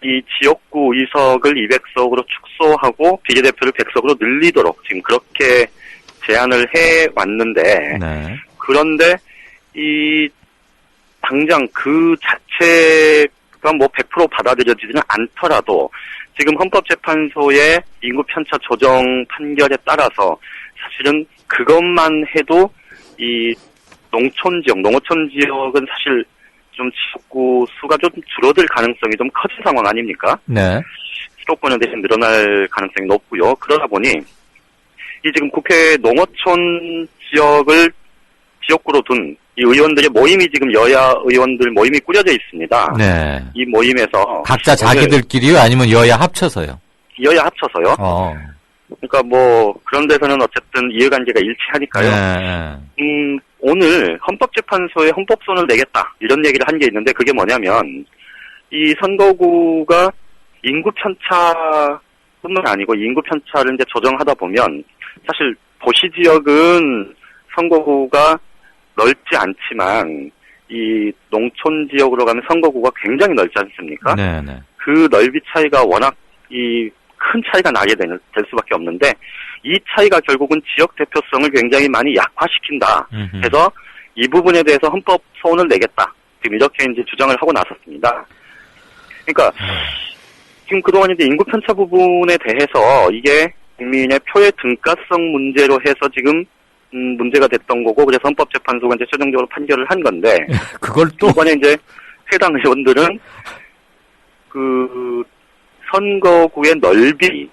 이 지역구 의석을 200석으로 축소하고 비례대표를 100석으로 늘리도록 지금 그렇게 제안을 해 왔는데, 네. 그런데 당장 그 자체가 100% 받아들여지지는 않더라도 지금 헌법재판소의 인구 편차 조정 판결에 따라서 사실은 그것만 해도 이 농촌 지역은 사실 좀 지역구 수가 좀 줄어들 가능성이 좀 커진 상황 아닙니까? 네. 수도권은 대신 늘어날 가능성이 높고요. 그러다 보니 지금 국회 농어촌 지역을 지역구로 둔 이 의원들의 모임이 지금 여야 의원들 모임이 꾸려져 있습니다. 네. 이 모임에서 각자 자기들끼리요, 아니면 여야 합쳐서요? 여야 합쳐서요. 그러니까 그런 데서는 어쨌든 이해관계가 일치하니까요. 네. 오늘 헌법재판소에 헌법소원을 내겠다, 이런 얘기를 한 게 있는데, 그게 뭐냐면 이 선거구가 인구 편차뿐만 아니고 인구 편차를 이제 조정하다 보면 사실 도시 지역은 선거구가 넓지 않지만 이 농촌 지역으로 가면 선거구가 굉장히 넓지 않습니까? 네네. 그 넓이 차이가 워낙 큰 차이가 나게 될 수밖에 없는데, 이 차이가 결국은 지역 대표성을 굉장히 많이 약화시킨다. 그래서 이 부분에 대해서 헌법 소원을 내겠다, 지금 이렇게 이제 주장을 하고 나섰습니다. 그러니까 지금 그동안 이제 인구 편차 부분에 대해서 이게 국민의 표의 등가성 문제로 해서 지금 문제가 됐던 거고, 그래서 헌법재판소가 이제 최종적으로 판결을 한 건데, 그걸 또 이번에 이제 해당 의원들은 그 선거구의 넓이,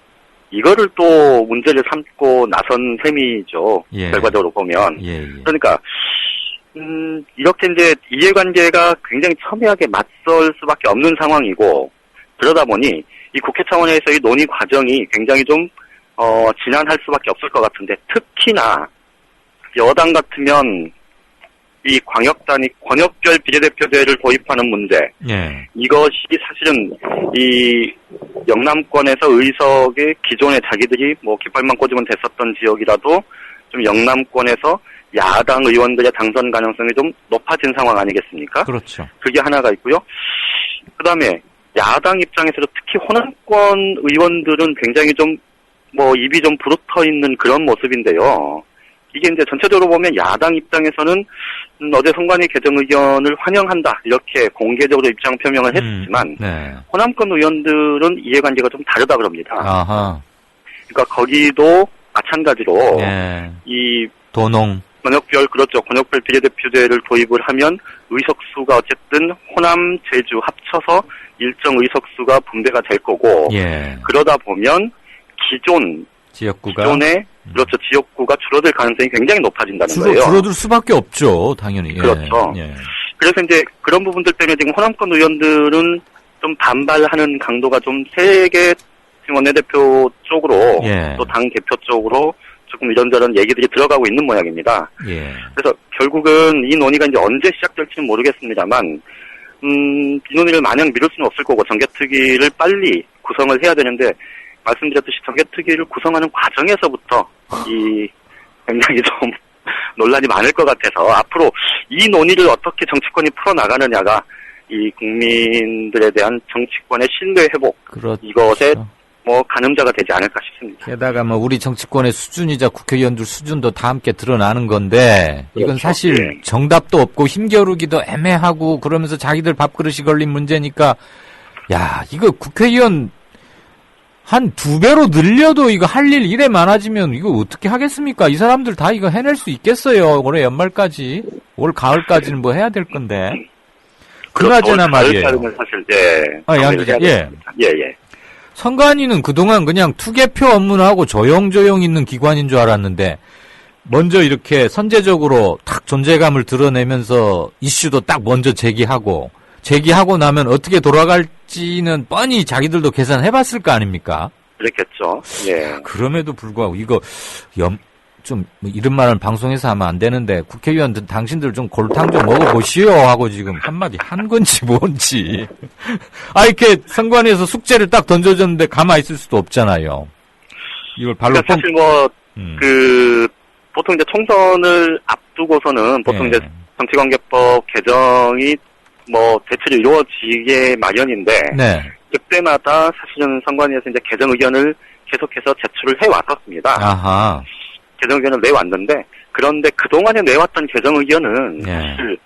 이거를 또 문제를 삼고 나선 셈이죠. 예. 결과적으로 보면. 예. 그러니까 이렇게 이제 이해관계가 굉장히 첨예하게 맞설 수밖에 없는 상황이고, 그러다 보니 이 국회 차원에서 이 논의 과정이 굉장히 좀 지난할 수밖에 없을 것 같은데, 특히나 여당 같으면 이 권역별 비례대표제를 도입하는 문제, 예. 이것이 사실은 이 영남권에서 의석의 기존에 자기들이 깃발만 꽂으면 됐었던 지역이라도 좀 영남권에서 야당 의원들의 당선 가능성이 좀 높아진 상황 아니겠습니까? 그렇죠. 그게 하나가 있고요. 그 다음에 야당 입장에서도 특히 호남권 의원들은 굉장히 좀 입이 좀 부르터 있는 그런 모습인데요. 이게 이제 전체적으로 보면 야당 입장에서는 어제 선관위 개정 의견을 환영한다, 이렇게 공개적으로 입장 표명을 했지만, 네. 호남권 의원들은 이해관계가 좀 다르다 그럽니다. 아하. 그러니까 거기도 마찬가지로 예. 이 도농 권역별 비례대표제를 도입을 하면 의석수가 어쨌든 호남, 제주 합쳐서 일정 의석수가 분배가 될 거고, 예. 그러다 보면 기존의 지역구가 줄어들 가능성이 굉장히 높아진다는 거예요. 줄어들 수밖에 없죠, 당연히. 예. 그렇죠. 예. 그래서 이제 그런 부분들 때문에 지금 호남권 의원들은 좀 반발하는 강도가 좀 세게 지금 원내대표 쪽으로, 예. 또 당 대표 쪽으로 조금 이런저런 얘기들이 들어가고 있는 모양입니다. 예. 그래서 결국은 이 논의가 이제 언제 시작될지는 모르겠습니다만, 이 논의를 마냥 미룰 수는 없을 거고, 정개특위를 빨리 구성을 해야 되는데, 말씀드렸듯이 정개특위를 구성하는 과정에서부터 굉장히 좀 논란이 많을 것 같아서 앞으로 이 논의를 어떻게 정치권이 풀어나가느냐가 이 국민들에 대한 정치권의 신뢰 회복 그렇죠. 이것에 뭐 가늠자가 되지 않을까 싶습니다. 게다가 뭐 우리 정치권의 수준이자 국회의원들 수준도 다 함께 드러나는 건데 이건 그렇죠. 사실 예. 정답도 없고 힘겨루기도 애매하고 그러면서 자기들 밥그릇이 걸린 문제니까 야 이거 국회의원 한 2배로 늘려도 이거 할 일 이래 많아지면 이거 어떻게 하겠습니까? 이 사람들 다 이거 해낼 수 있겠어요. 올해 연말까지 올 가을까지는 뭐 해야 될 건데. 그나저나 말이에요. 사실 양 기자, 예. 예. 선관위는 그동안 그냥 투개표 업무나 하고 조용조용 있는 기관인 줄 알았는데 먼저 이렇게 선제적으로 탁 존재감을 드러내면서 이슈도 딱 먼저 제기하고 나면 어떻게 돌아갈지는 뻔히 자기들도 계산해봤을 거 아닙니까? 그랬겠죠. 예. 그럼에도 불구하고 이거 좀 이런 말은 방송에서 하면 안 되는데 국회의원들 당신들 좀 골탕 좀 먹어보시오 하고 지금 한마디 한 건지 뭔지 이렇게 선관위에서 숙제를 딱 던져줬는데 가만히 있을 수도 없잖아요. 이걸 발로 그러니까 사실 보통 이제 총선을 앞두고서는 보통 이제 정치관계법 개정이 대체로 이루어지게 마련인데 그때마다 사실은 선관위에서 이제 개정 의견을 계속해서 제출을 해왔었습니다. 아하. 개정 의견을 내왔는데 그런데 그동안에 내왔던 개정 의견은 사실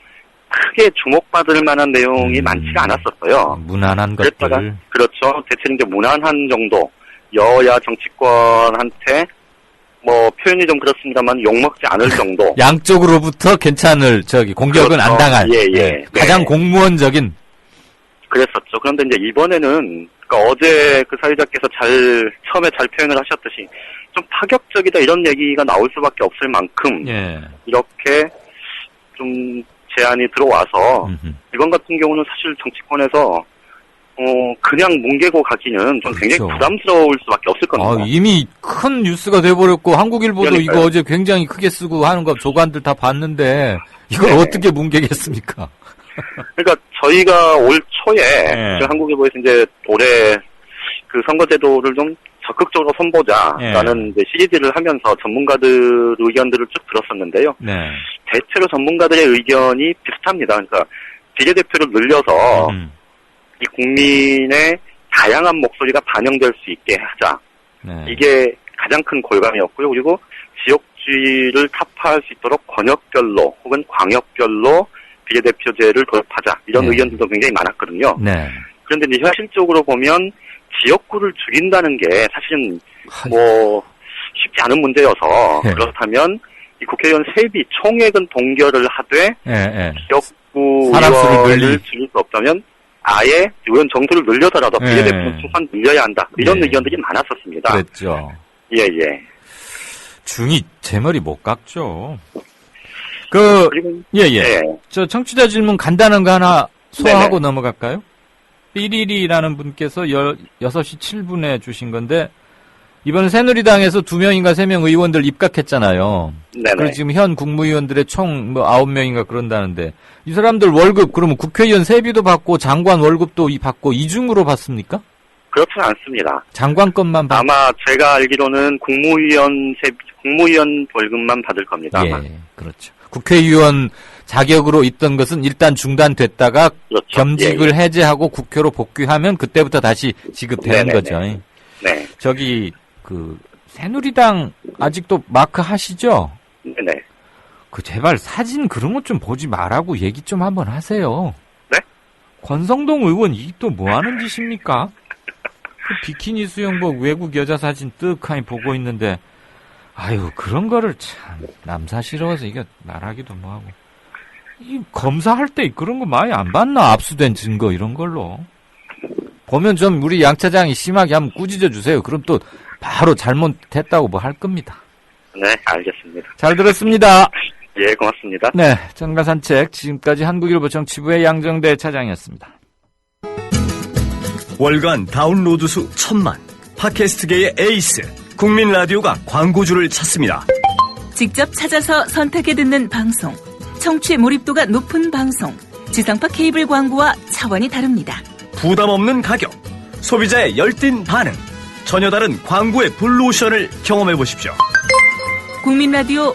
크게 주목받을 만한 내용이 많지가 않았었어요. 무난한 것들. 그렇죠. 대체로 이제 무난한 정도 여야 정치권한테 표현이 좀 그렇습니다만 욕먹지 않을 정도. 양쪽으로부터 괜찮을 공격은 그렇죠. 안 당할. 예. 가장 공무원적인. 그랬었죠. 그런데 이제 이번에는 그러니까 어제 그 사회자께서 처음에 잘 표현을 하셨듯이 좀 파격적이다 이런 얘기가 나올 수밖에 없을 만큼 이렇게 좀 제안이 들어와서 이번 같은 경우는 사실 정치권에서 그냥 뭉개고 가기는 좀 굉장히 부담스러울 수밖에 없을 겁니다. 이미 큰 뉴스가 돼버렸고 한국일보도 그러니까요. 이거 어제 굉장히 크게 쓰고 하는 거 조간들 다 봤는데 이걸 어떻게 뭉개겠습니까? 그러니까 저희가 올 초에 한국일보에서 이제 올해 그 선거제도를 좀 적극적으로 손보자라는 이제 시리즈를 하면서 전문가들 의견들을 쭉 들었었는데요. 대체로 전문가들의 의견이 비슷합니다. 그러니까 비례대표를 늘려서 이 국민의 다양한 목소리가 반영될 수 있게 하자. 이게 가장 큰 골감이었고요. 그리고 지역주의를 타파할 수 있도록 권역별로 혹은 광역별로 비례대표제를 도입하자. 이런 의견들도 굉장히 많았거든요. 그런데 이제 현실적으로 보면 지역구를 줄인다는 게 사실은 쉽지 않은 문제여서 그렇다면 이 국회의원 세비 총액은 동결을 하되 지역구 의원을 줄일 수 없다면 아예 의원 정수를 늘려서라도 비례대표 수만 늘려야 한다. 이런 의견들이 많았었습니다. 그랬죠. 예. 중이 제 머리 못 깎죠. 저 청취자 질문 간단한 거 하나 소화하고 넘어갈까요? 삐리리라는 분께서 6시 7분에 주신 건데 이번 새누리당에서 2명인가 3명 의원들 입각했잖아요. 그리고 지금 현 국무위원들의 총 9명인가 그런다는데 이 사람들 월급 그러면 국회의원 세비도 받고 장관 월급도 받고 이중으로 받습니까? 그렇지는 않습니다. 장관 것만 아마 제가 알기로는 국무위원 월급만 받을 겁니다. 아마. 그렇죠. 국회의원 자격으로 있던 것은 일단 중단됐다가 겸직을 해제하고 국회로 복귀하면 그때부터 다시 지급되는 거죠. 새누리당 아직도 마크 하시죠? 제발 사진 그런 것 좀 보지 말라고 얘기 좀 한번 하세요. 권성동 의원 이게 또 뭐 하는 짓입니까? 비키니 수영복 외국 여자 사진 뜨하니 보고 있는데 그런 거를 참 남사스러워서 이게 말하기도 뭐하고 검사할 때 그런 거 많이 안 봤나? 압수된 증거 이런 걸로 보면 좀 우리 양 차장이 심하게 한번 꾸짖어 주세요. 그럼 또 바로 잘못했다고 할 겁니다. 네, 알겠습니다. 잘 들었습니다. 예, 고맙습니다. 네, 정가산책 지금까지 한국일보 정치부의 양정대 차장이었습니다. 월간 다운로드 수 1000만, 팟캐스트계의 에이스 국민 라디오가 광고주를 찾습니다. 직접 찾아서 선택해 듣는 방송, 청취 몰입도가 높은 방송, 지상파 케이블 광고와 차원이 다릅니다. 부담 없는 가격, 소비자의 열띤 반응, 전혀 다른 광고의 블루오션을 경험해 보십시오. 국민라디오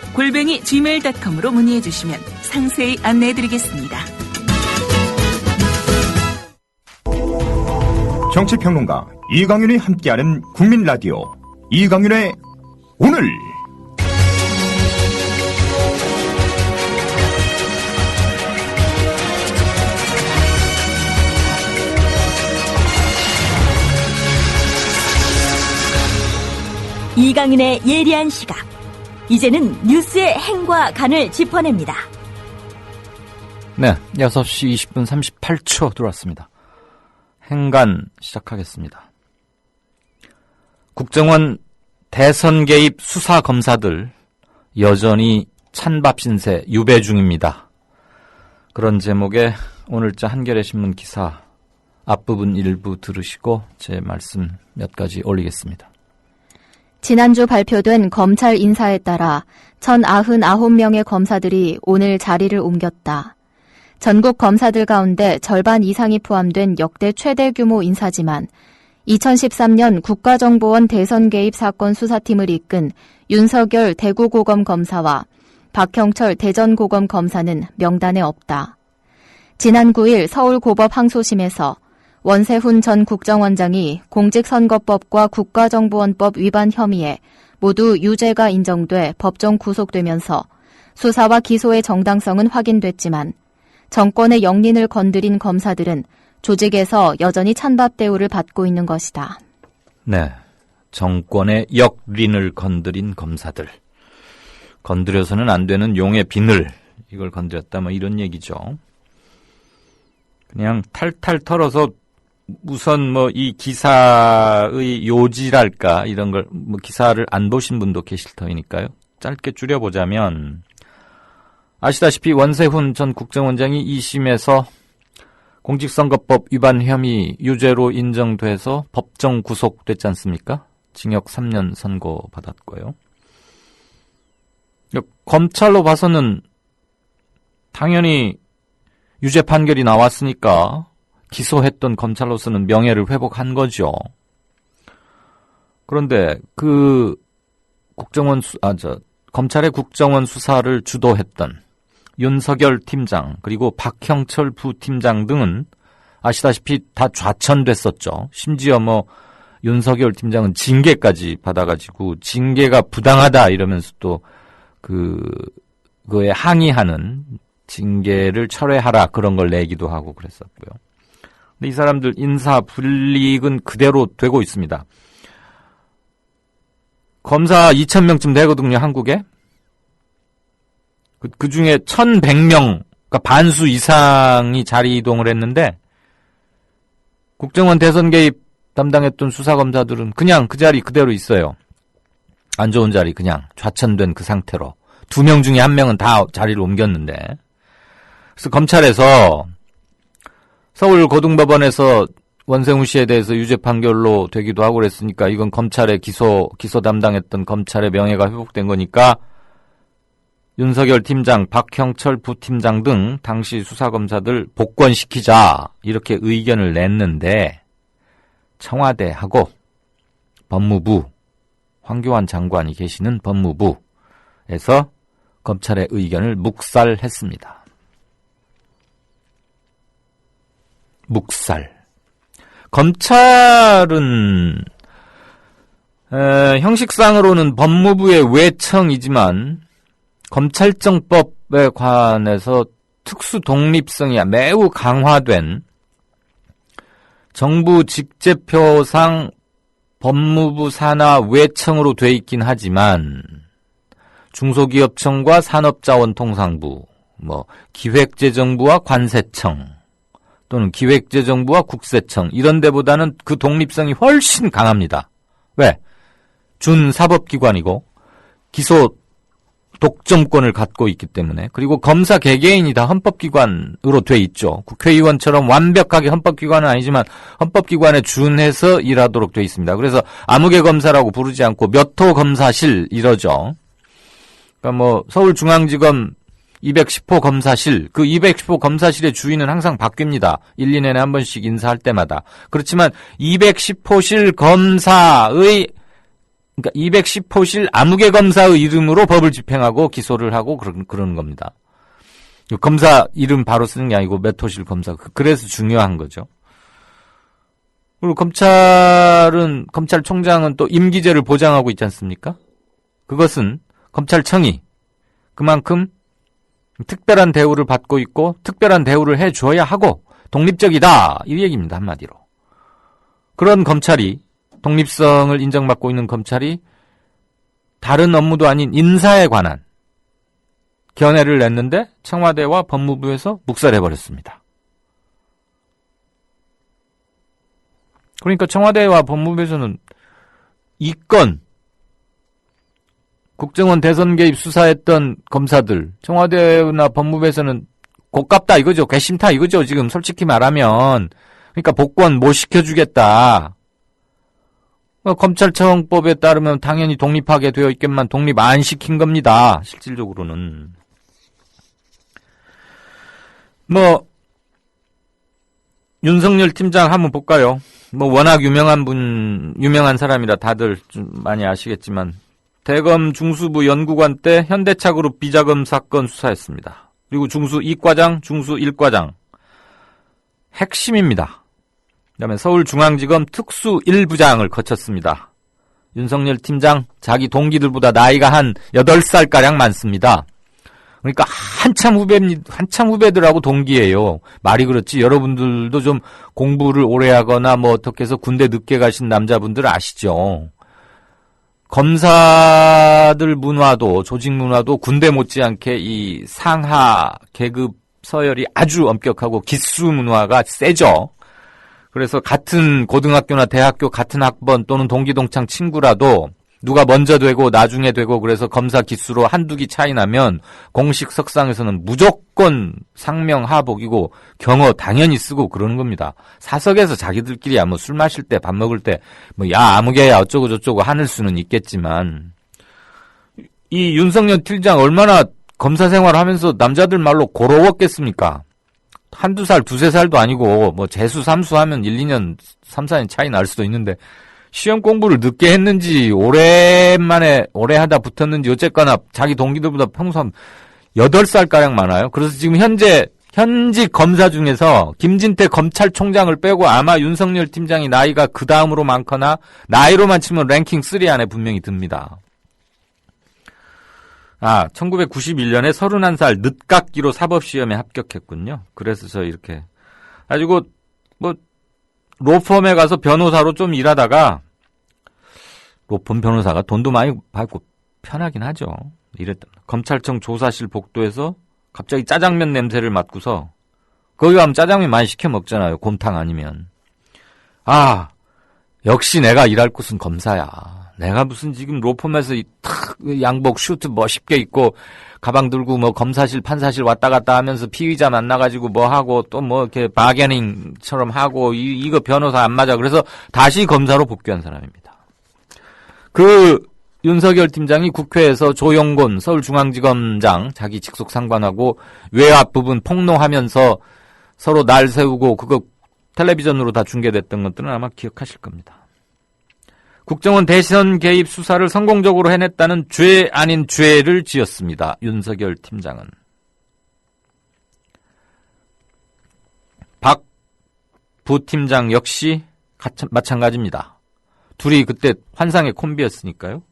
@gmail.com으로 문의해 주시면 상세히 안내해 드리겠습니다. 정치평론가 이강윤이 함께하는 국민라디오 이강윤의 오늘. 이강윤의 예리한 시각. 이제는 뉴스의 행과 간을 짚어냅니다. 네, 6시 20분 38초 들어왔습니다. 행간 시작하겠습니다. 국정원 대선 개입 수사 검사들 여전히 찬밥 신세 유배 중입니다. 그런 제목의 오늘자 한겨레 신문 기사 앞부분 일부 들으시고 제 말씀 몇 가지 올리겠습니다. 지난주 발표된 검찰 인사에 따라 1,099명의 검사들이 오늘 자리를 옮겼다. 전국 검사들 가운데 절반 이상이 포함된 역대 최대 규모 인사지만 2013년 국가정보원 대선 개입 사건 수사팀을 이끈 윤석열 대구고검 검사와 박형철 대전고검 검사는 명단에 없다. 지난 9일 서울고법 항소심에서 원세훈 전 국정원장이 공직선거법과 국가정보원법 위반 혐의에 모두 유죄가 인정돼 법정 구속되면서 수사와 기소의 정당성은 확인됐지만 정권의 영린을 건드린 검사들은 조직에서 여전히 찬밥 대우를 받고 있는 것이다. 네, 정권의 역린을 건드린 검사들. 건드려서는 안 되는 용의 비늘, 이걸 건드렸다 뭐 이런 얘기죠. 그냥 탈탈 털어서 우선 뭐 이 기사의 요지랄까 이런 걸 뭐 기사를 안 보신 분도 계실 터이니까요. 짧게 줄여보자면 아시다시피 원세훈 전 국정원장이 2심에서 공직선거법 위반 혐의 유죄로 인정돼서 법정 구속됐지 않습니까? 징역 3년 선고받았고요. 검찰로 봐서는 당연히 유죄 판결이 나왔으니까 기소했던 검찰로서는 명예를 회복한 거죠. 그런데 검찰의 국정원 수사를 주도했던 윤석열 팀장 그리고 박형철 부팀장 등은 아시다시피 다 좌천됐었죠. 심지어 뭐 윤석열 팀장은 징계까지 받아가지고 징계가 부당하다 이러면서 또 그거에 항의하는 징계를 철회하라 그런 걸 내기도 하고 그랬었고요. 근데 이 사람들 인사 불이익은 그대로 되고 있습니다. 검사 2,000명쯤 되거든요, 한국에. 그 중에 1,100명, 그러니까 반수 이상이 자리 이동을 했는데, 국정원 대선 개입 담당했던 수사검사들은 그냥 그 자리 그대로 있어요. 안 좋은 자리 그냥 좌천된 그 상태로. 2명 중에 1명은 다 자리를 옮겼는데. 그래서 검찰에서 서울 고등법원에서 원세훈 씨에 대해서 유죄 판결로 되기도 하고 그랬으니까 이건 검찰의 기소 담당했던 검찰의 명예가 회복된 거니까 윤석열 팀장, 박형철 부팀장 등 당시 수사검사들 복권시키자 이렇게 의견을 냈는데 청와대하고 법무부, 황교안 장관이 계시는 법무부에서 검찰의 의견을 묵살했습니다. 묵살. 검찰은 형식상으로는 법무부의 외청이지만 검찰청법에 관해서 특수 독립성이 매우 강화된 정부 직제표상 법무부 산하 외청으로 돼 있긴 하지만 중소기업청과 산업자원통상부, 기획재정부와 관세청 또는 기획재정부와 국세청 이런 데보다는 그 독립성이 훨씬 강합니다. 왜? 준사법기관이고 기소 독점권을 갖고 있기 때문에 그리고 검사 개개인이 다 헌법기관으로 돼 있죠. 국회의원처럼 완벽하게 헌법기관은 아니지만 헌법기관에 준해서 일하도록 돼 있습니다. 그래서 아무개 검사라고 부르지 않고 몇 호 검사실 이러죠. 그러니까 서울중앙지검 210호 검사실, 그 210호 검사실의 주인은 항상 바뀝니다. 1, 2년에 한 번씩 인사할 때마다. 그렇지만 210호실 검사의 그러니까 210호실 아무개 검사의 이름으로 법을 집행하고 기소를 하고 그러는 겁니다. 검사 이름 바로 쓰는 게 아니고 몇 호실 검사. 그래서 중요한 거죠. 그리고 검찰총장은 또 임기제를 보장하고 있지 않습니까? 그것은 검찰청이 그만큼 특별한 대우를 받고 있고 특별한 대우를 해줘야 하고 독립적이다. 이 얘기입니다. 한마디로. 그런 검찰이 독립성을 인정받고 있는 검찰이 다른 업무도 아닌 인사에 관한 견해를 냈는데 청와대와 법무부에서 묵살해버렸습니다. 그러니까 청와대와 법무부에서는 이 건 국정원 대선 개입 수사했던 검사들 청와대나 법무부에서는 고깝다 이거죠. 괘씸타 이거죠. 지금 솔직히 말하면. 그러니까 복권 못 시켜주겠다. 검찰청법에 따르면 당연히 독립하게 되어 있겠만 독립 안 시킨 겁니다. 실질적으로는. 윤석열 팀장 한번 볼까요? 워낙 유명한 사람이라 다들 좀 많이 아시겠지만, 대검 중수부 연구관 때 현대차그룹 비자금 사건 수사했습니다. 그리고 중수 2과장, 중수 1과장. 핵심입니다. 그 다음에 서울중앙지검 특수 1부장을 거쳤습니다. 윤석열 팀장, 자기 동기들보다 나이가 한 8살가량 많습니다. 그러니까 한참 후배들하고 동기예요. 말이 그렇지. 여러분들도 좀 공부를 오래 하거나 어떻게 해서 군대 늦게 가신 남자분들 아시죠? 검사들 문화도, 조직 문화도 군대 못지않게 이 상하 계급 서열이 아주 엄격하고 기수 문화가 세죠. 그래서 같은 고등학교나 대학교 같은 학번 또는 동기동창 친구라도 누가 먼저 되고 나중에 되고 그래서 검사 기수로 한두 기 차이 나면 공식 석상에서는 무조건 상명하복이고 경어 당연히 쓰고 그러는 겁니다. 사석에서 자기들끼리 술 마실 때 밥 먹을 때 야 아무개야 어쩌고 저쩌고 하늘 수는 있겠지만 이 윤석열 팀장 얼마나 검사 생활을 하면서 남자들 말로 고로웠겠습니까? 한두 살, 두세 살도 아니고 재수, 삼수 하면 1, 2년, 3, 4년 차이 날 수도 있는데 시험 공부를 늦게 했는지 오래 하다 붙었는지 어쨌거나 자기 동기들보다 평소 8살가량 많아요. 그래서 지금 현직 검사 중에서 김진태 검찰총장을 빼고 아마 윤석열 팀장이 나이가 그 다음으로 많거나 나이로만 치면 랭킹 3 안에 분명히 듭니다. 1991년에 31살 늦깎이로 사법시험에 합격했군요. 그래서 저 이렇게 가지고 로펌에 가서 변호사로 좀 일하다가 로펌 변호사가 돈도 많이 받고 편하긴 하죠. 이랬다. 검찰청 조사실 복도에서 갑자기 짜장면 냄새를 맡고서 거기 가면 짜장면 많이 시켜 먹잖아요. 곰탕 아니면. 역시 내가 일할 곳은 검사야. 내가 무슨 지금 로펌에서 양복 슈트 멋있게 입고 가방 들고 검사실 판사실 왔다 갔다 하면서 피의자 만나가지고 하고 또 이렇게 바게닝처럼 하고 이거 변호사 안 맞아. 그래서 다시 검사로 복귀한 사람입니다. 그 윤석열 팀장이 국회에서 조영곤 서울중앙지검장 자기 직속 상관하고 외압 부분 폭로하면서 서로 날 세우고 그거 텔레비전으로 다 중계됐던 것들은 아마 기억하실 겁니다. 국정원 대선 개입 수사를 성공적으로 해냈다는 죄 아닌 죄를 지었습니다. 윤석열 팀장은. 박 부팀장 역시 마찬가지입니다. 둘이 그때 환상의 콤비였으니까요.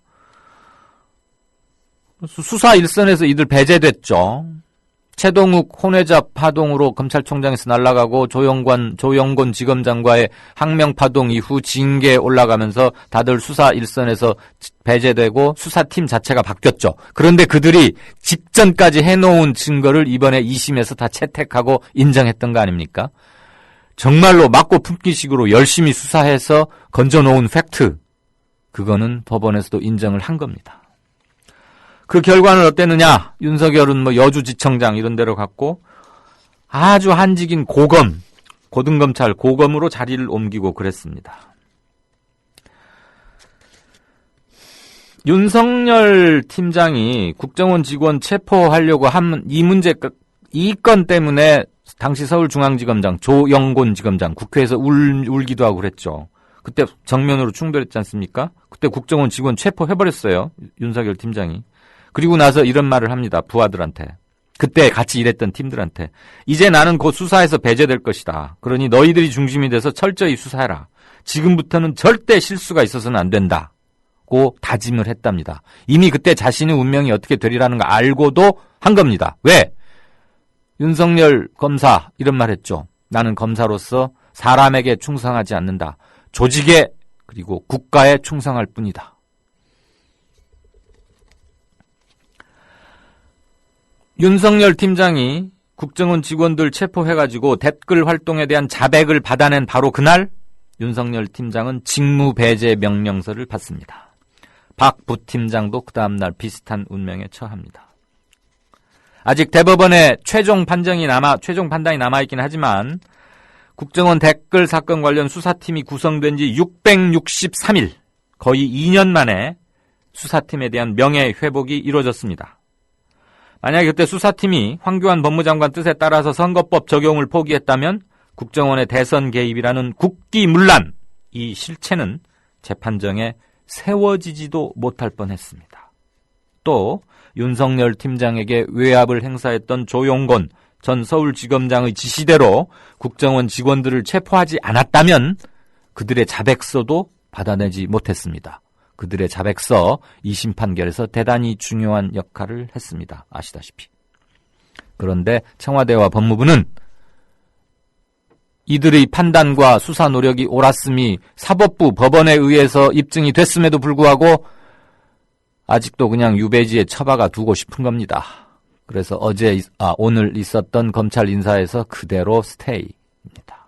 수사 일선에서 이들 배제됐죠. 최동욱 혼외자 파동으로 검찰총장에서 날아가고 조영곤 지검장과의 항명파동 이후 징계에 올라가면서 다들 수사 일선에서 배제되고 수사팀 자체가 바뀌었죠. 그런데 그들이 직전까지 해놓은 증거를 이번에 2심에서 다 채택하고 인정했던 거 아닙니까? 정말로 맞고 품기식으로 열심히 수사해서 건져놓은 팩트, 그거는 법원에서도 인정을 한 겁니다. 그 결과는 어땠느냐? 윤석열은 여주지청장 이런 데로 갔고 아주 한직인 고등검찰 고검으로 자리를 옮기고 그랬습니다. 윤석열 팀장이 국정원 직원 체포하려고 한 이 건 때문에 당시 서울중앙지검장 조영곤 지검장 국회에서 울기도 하고 그랬죠. 그때 정면으로 충돌했지 않습니까? 그때 국정원 직원 체포해버렸어요. 윤석열 팀장이. 그리고 나서 이런 말을 합니다. 부하들한테. 그때 같이 일했던 팀들한테. 이제 나는 곧 수사에서 배제될 것이다. 그러니 너희들이 중심이 돼서 철저히 수사해라. 지금부터는 절대 실수가 있어서는 안 된다고 다짐을 했답니다. 이미 그때 자신의 운명이 어떻게 되리라는 거 알고도 한 겁니다. 왜? 윤석열 검사 이런 말 했죠. 나는 검사로서 사람에게 충성하지 않는다. 조직에 그리고 국가에 충성할 뿐이다. 윤석열 팀장이 국정원 직원들 체포해가지고 댓글 활동에 대한 자백을 받아낸 바로 그날 윤석열 팀장은 직무배제 명령서를 받습니다. 박 부팀장도 그 다음날 비슷한 운명에 처합니다. 아직 대법원에 최종 판단이 남아있긴 하지만 국정원 댓글 사건 관련 수사팀이 구성된 지 663일, 거의 2년 만에 수사팀에 대한 명예회복이 이루어졌습니다. 만약에 그때 수사팀이 황교안 법무장관 뜻에 따라서 선거법 적용을 포기했다면 국정원의 대선 개입이라는 국기문란, 이 실체는 재판정에 세워지지도 못할 뻔했습니다. 또 윤석열 팀장에게 외압을 행사했던 조용건 전 서울지검장의 지시대로 국정원 직원들을 체포하지 않았다면 그들의 자백서도 받아내지 못했습니다. 그들의 자백서 2심 판결에서 대단히 중요한 역할을 했습니다. 아시다시피. 그런데 청와대와 법무부는 이들의 판단과 수사 노력이 옳았음이 사법부 법원에 의해서 입증이 됐음에도 불구하고 아직도 그냥 유배지에 처박아 두고 싶은 겁니다. 그래서 오늘 있었던 검찰 인사에서 그대로 스테이입니다.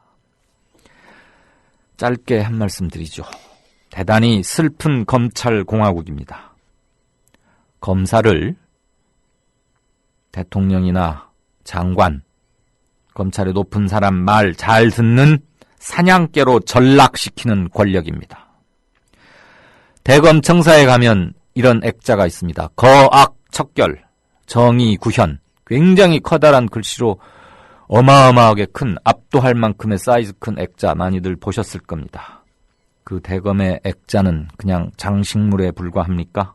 짧게 한 말씀 드리죠. 대단히 슬픈 검찰 공화국입니다. 검사를 대통령이나 장관, 검찰의 높은 사람 말 잘 듣는 사냥개로 전락시키는 권력입니다. 대검청사에 가면 이런 액자가 있습니다. 거악 척결, 정의 구현, 굉장히 커다란 글씨로 어마어마하게 큰, 압도할 만큼의 사이즈 큰 액자 많이들 보셨을 겁니다. 그 대검의 액자는 그냥 장식물에 불과합니까?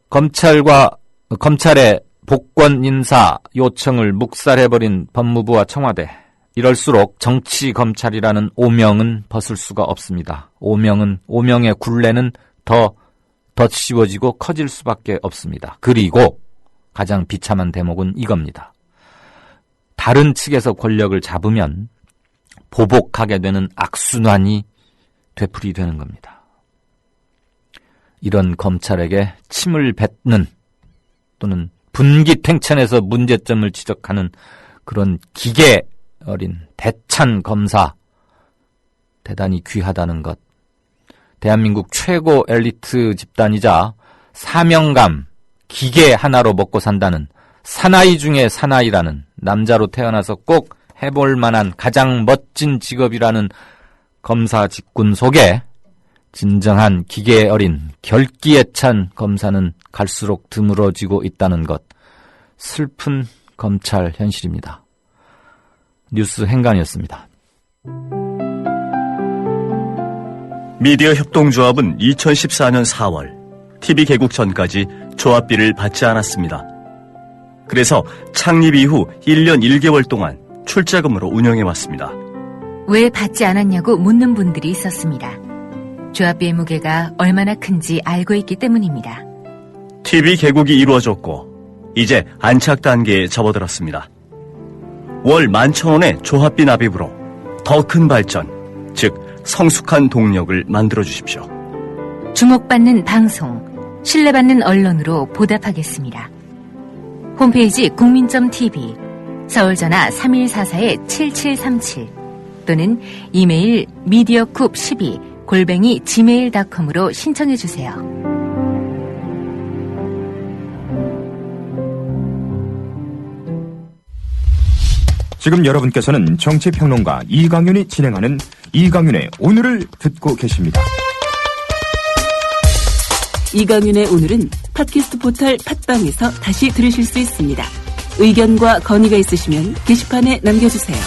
검찰의 복권 인사 요청을 묵살해버린 법무부와 청와대. 이럴수록 정치 검찰이라는 오명은 벗을 수가 없습니다. 오명의 굴레는 더 씌워지고 커질 수밖에 없습니다. 그리고 가장 비참한 대목은 이겁니다. 다른 측에서 권력을 잡으면 보복하게 되는 악순환이 되풀이되는 겁니다. 이런 검찰에게 침을 뱉는 또는 분기탱천에서 문제점을 지적하는 그런 기계 어린 대찬 검사 대단히 귀하다는 것. 대한민국 최고 엘리트 집단이자 사명감, 기계 하나로 먹고 산다는 사나이 중에 사나이라는 남자로 태어나서 꼭 해볼 만한 가장 멋진 직업이라는 검사 직군 속에 진정한 기계 어린 결기에 찬 검사는 갈수록 드물어지고 있다는 것. 슬픈 검찰 현실입니다. 뉴스 행간이었습니다. 미디어 협동조합은 2014년 4월 TV 개국 전까지 조합비를 받지 않았습니다. 그래서 창립 이후 1년 1개월 동안 출자금으로 운영해왔습니다. 왜 받지 않았냐고 묻는 분들이 있었습니다. 조합비의 무게가 얼마나 큰지 알고 있기 때문입니다. TV 개국이 이루어졌고 이제 안착 단계에 접어들었습니다. 월 11,000원의 조합비 납입으로 더 큰 발전, 즉 성숙한 동력을 만들어주십시오. 주목받는 방송, 신뢰받는 언론으로 보답하겠습니다. 홈페이지 국민.tv, 서울전화 3144-7737 또는 이메일 mediacoup12@gmail.com으로 신청해주세요. 지금 여러분께서는 정치평론가 이강윤이 진행하는 이강윤의 오늘을 듣고 계십니다. 이강윤의 오늘은 팟캐스트 포털 팟빵에서 다시 들으실 수 있습니다. 의견과 건의가 있으시면 게시판에 남겨주세요.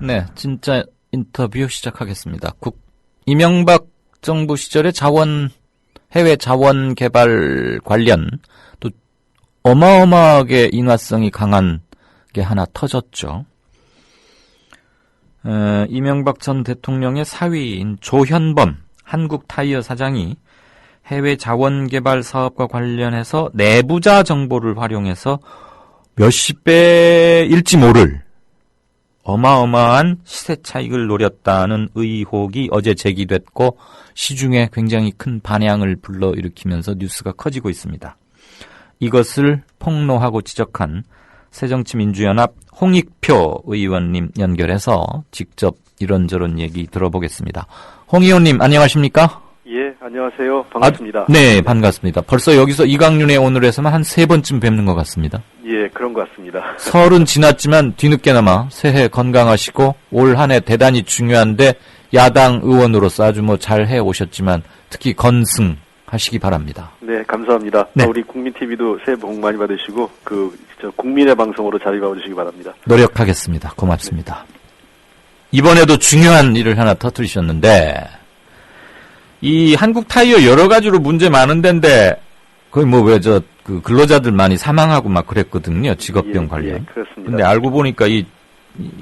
네, 진짜 인터뷰 시작하겠습니다. 이명박 정부 시절에 해외 자원 개발 관련 또 어마어마하게 인화성이 강한 게 하나 터졌죠. 이명박 전 대통령의 사위인 조현범 한국타이어 사장이 해외 자원 개발 사업과 관련해서 내부자 정보를 활용해서 몇십 배일지 모를 어마어마한 시세 차익을 노렸다는 의혹이 어제 제기됐고 시중에 굉장히 큰 반향을 불러일으키면서 뉴스가 커지고 있습니다. 이것을 폭로하고 지적한 새정치민주연합 홍익표 의원님 연결해서 직접 이런저런 얘기 들어보겠습니다. 홍 의원님 안녕하십니까? 예, 안녕하세요. 반갑습니다. 네, 반갑습니다. 벌써 여기서 이강윤의 오늘에서만 한 3번쯤 뵙는 것 같습니다. 예, 그런 것 같습니다. 설은 지났지만 뒤늦게나마 새해 건강하시고 올 한 해 대단히 중요한데 야당 의원으로서 아주 잘 해오셨지만 특히 건승하시기 바랍니다. 네, 감사합니다. 네. 우리 국민TV도 새해 복 많이 받으시고 국민의 방송으로 자리 잡아주시기 바랍니다. 노력하겠습니다. 고맙습니다. 이번에도 중요한 일을 하나 터뜨리셨는데 이 한국 타이어 여러 가지로 문제 많은 데인데 거의 그 근로자들 많이 사망하고 막 그랬거든요. 직업병 관련. 예, 그렇습니다. 근데 알고 보니까 이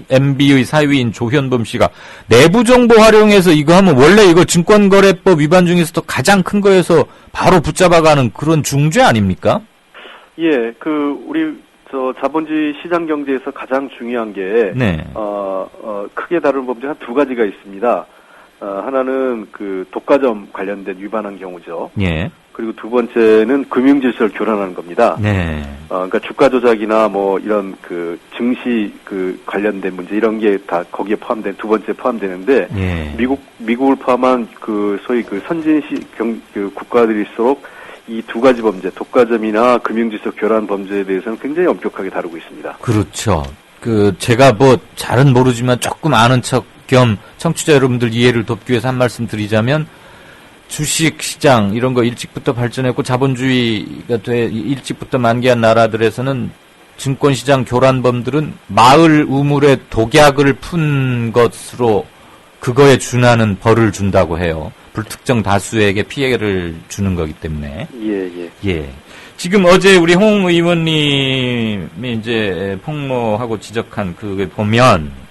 MB의 사위인 조현범 씨가 내부 정보 활용해서 이거 하면 원래 이거 증권거래법 위반 중에서도 가장 큰 거여서 바로 붙잡아가는 그런 중죄 아닙니까? 예, 우리 자본주의 시장 경제에서 가장 중요한 게 네. 크게 다른 범죄 한 두 가지가 있습니다. 하나는 독과점 관련된 위반한 경우죠. 예. 그리고 두 번째는 금융질서를 교란하는 겁니다. 네. 그러니까 주가 조작이나 이런 증시 관련된 문제 이런 게 다 거기에 두 번째 포함되는데 예. 미국을 포함한 소위 선진시 국가들일수록 이 두 가지 범죄, 독과점이나 금융질서 교란 범죄에 대해서는 굉장히 엄격하게 다루고 있습니다. 그렇죠. 제가 잘은 모르지만 조금 아는 척 겸 청취자 여러분들 이해를 돕기 위해서 한 말씀 드리자면 주식시장 이런 거 일찍부터 발전했고 자본주의가 일찍부터 만개한 나라들에서는 증권시장 교란범들은 마을 우물에 독약을 푼 것으로 그거에 준하는 벌을 준다고 해요. 불특정 다수에게 피해를 주는 거기 때문에. 예. 지금 어제 우리 홍 의원님이 이제 폭로하고 지적한 그게 보면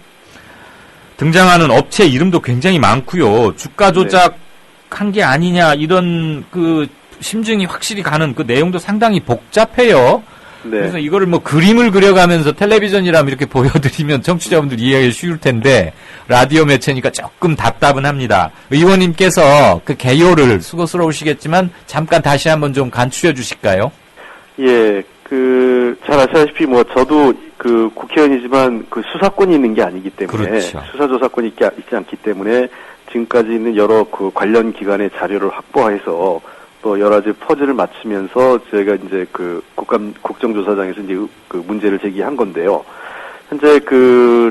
등장하는 업체 이름도 굉장히 많고요. 주가 조작한 게 아니냐 이런 심증이 확실히 가는 그 내용도 상당히 복잡해요. 네. 그래서 이거를 그림을 그려가면서 텔레비전이라면 이렇게 보여드리면 청취자분들 이해하기 쉬울 텐데 라디오 매체니까 조금 답답은 합니다. 의원님께서 그 개요를 수고스러우시겠지만 잠깐 다시 한번 좀 간추려 주실까요? 예, 잘 아시다시피 저도 국회의원이지만 수사권이 있는 게 아니기 때문에 그렇죠. 수사조사권이 있지 않기 때문에 지금까지 있는 여러 관련 기관의 자료를 확보해서 또 여러 가지 퍼즐을 맞추면서 저희가 이제 국정조사장에서 이제 문제를 제기한 건데요. 현재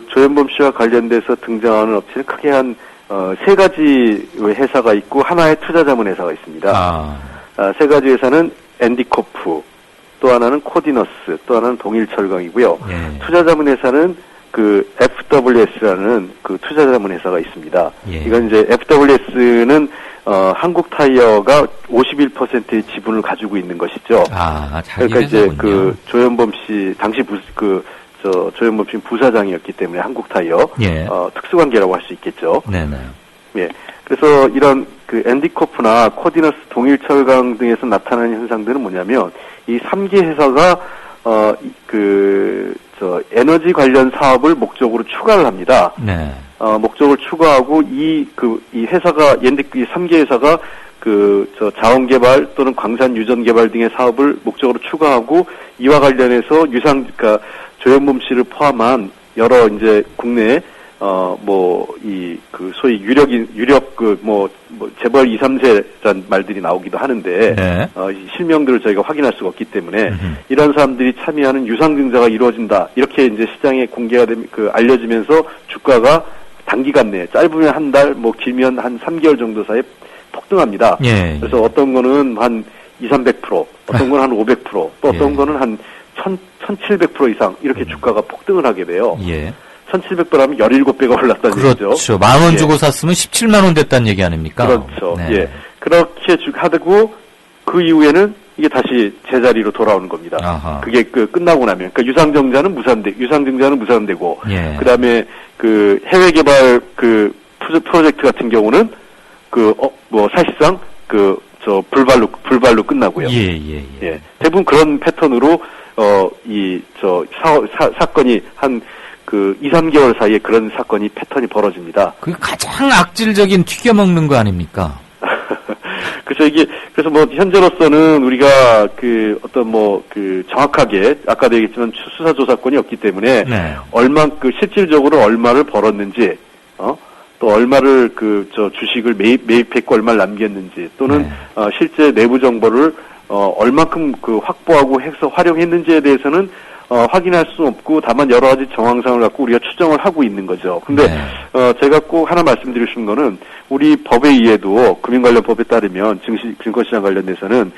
조현범 씨와 관련돼서 등장하는 업체는 크게 한 3가지 회사가 있고 하나의 투자자문 회사가 있습니다. 3가지 회사는 앤디코프, 또 하나는 코디너스, 또 하나는 동일철강이고요. 예. 투자자문 회사는 FWS라는 투자자문 회사가 있습니다. 예. 이건 이제 FWS는 한국타이어가 51%의 지분을 가지고 있는 것이죠. 자기 그러니까 이제 회사군요. 조현범 씨 당시 조현범 씨 부사장이었기 때문에 한국타이어 예. 특수관계라고 할 수 있겠죠. 네네. 예. 그래서 이런 앤디코프나 코디너스, 동일철강 등에서 나타나는 현상들은 뭐냐면 이 3개 회사가 에너지 관련 사업을 목적으로 추가를 합니다. 네. 목적을 추가하고 이 회사가 이 3개 회사가 자원개발 또는 광산 유전 개발 등의 사업을 목적으로 추가하고 이와 관련해서 조현범 씨를 포함한 여러 이제 국내 소위 재벌 2, 3세란 말들이 나오기도 하는데, 네. 실명들을 저희가 확인할 수가 없기 때문에, 이런 사람들이 참여하는 유상증자가 이루어진다. 이렇게 이제 시장에 공개가 알려지면서 주가가 단기간 내에, 짧으면 한 달, 길면 한 3개월 정도 사이에 폭등합니다. 예. 그래서 어떤 거는 한 200~300%, 어떤 거는 한 500%, 또 어떤 거는 한 1700% 이상 이렇게 주가가 폭등을 하게 돼요. 예. 1,700번 하면 17배가 올랐다는 얘기죠. 그렇죠. 10,000원 주고 샀으면 17만 원 됐다는 얘기 아닙니까? 그렇죠. 네. 예. 그렇게 하고 그 이후에는 이게 다시 제자리로 돌아오는 겁니다. 아하. 그게 끝나고 나면, 그러니까 유상증자는 무산되고, 예. 그다음에 그 해외 개발 그 프로젝트 같은 경우는 사실상 불발로 끝나고요. 예. 대부분 그런 패턴으로 사건이 한 2, 3개월 사이에 그런 사건이 패턴이 벌어집니다. 그 가장 악질적인 튀겨 먹는 거 아닙니까? 그렇죠. 그래서 현재로서는 우리가 정확하게, 아까도 얘기했지만 수사조사권이 없기 때문에, 네. 실질적으로 얼마를 벌었는지, 또 얼마를 주식을 매입했고 얼마를 남겼는지, 또는, 네. 실제 내부 정보를, 얼만큼 확보하고 해서 활용했는지에 대해서는, 확인할 수는 없고, 다만 여러 가지 정황상을 갖고 우리가 추정을 하고 있는 거죠. 근데, 제가 꼭 하나 말씀드리고 싶은 거는, 우리 법에 의해도, 금융관련법에 따르면, 증권시장 관련돼서는,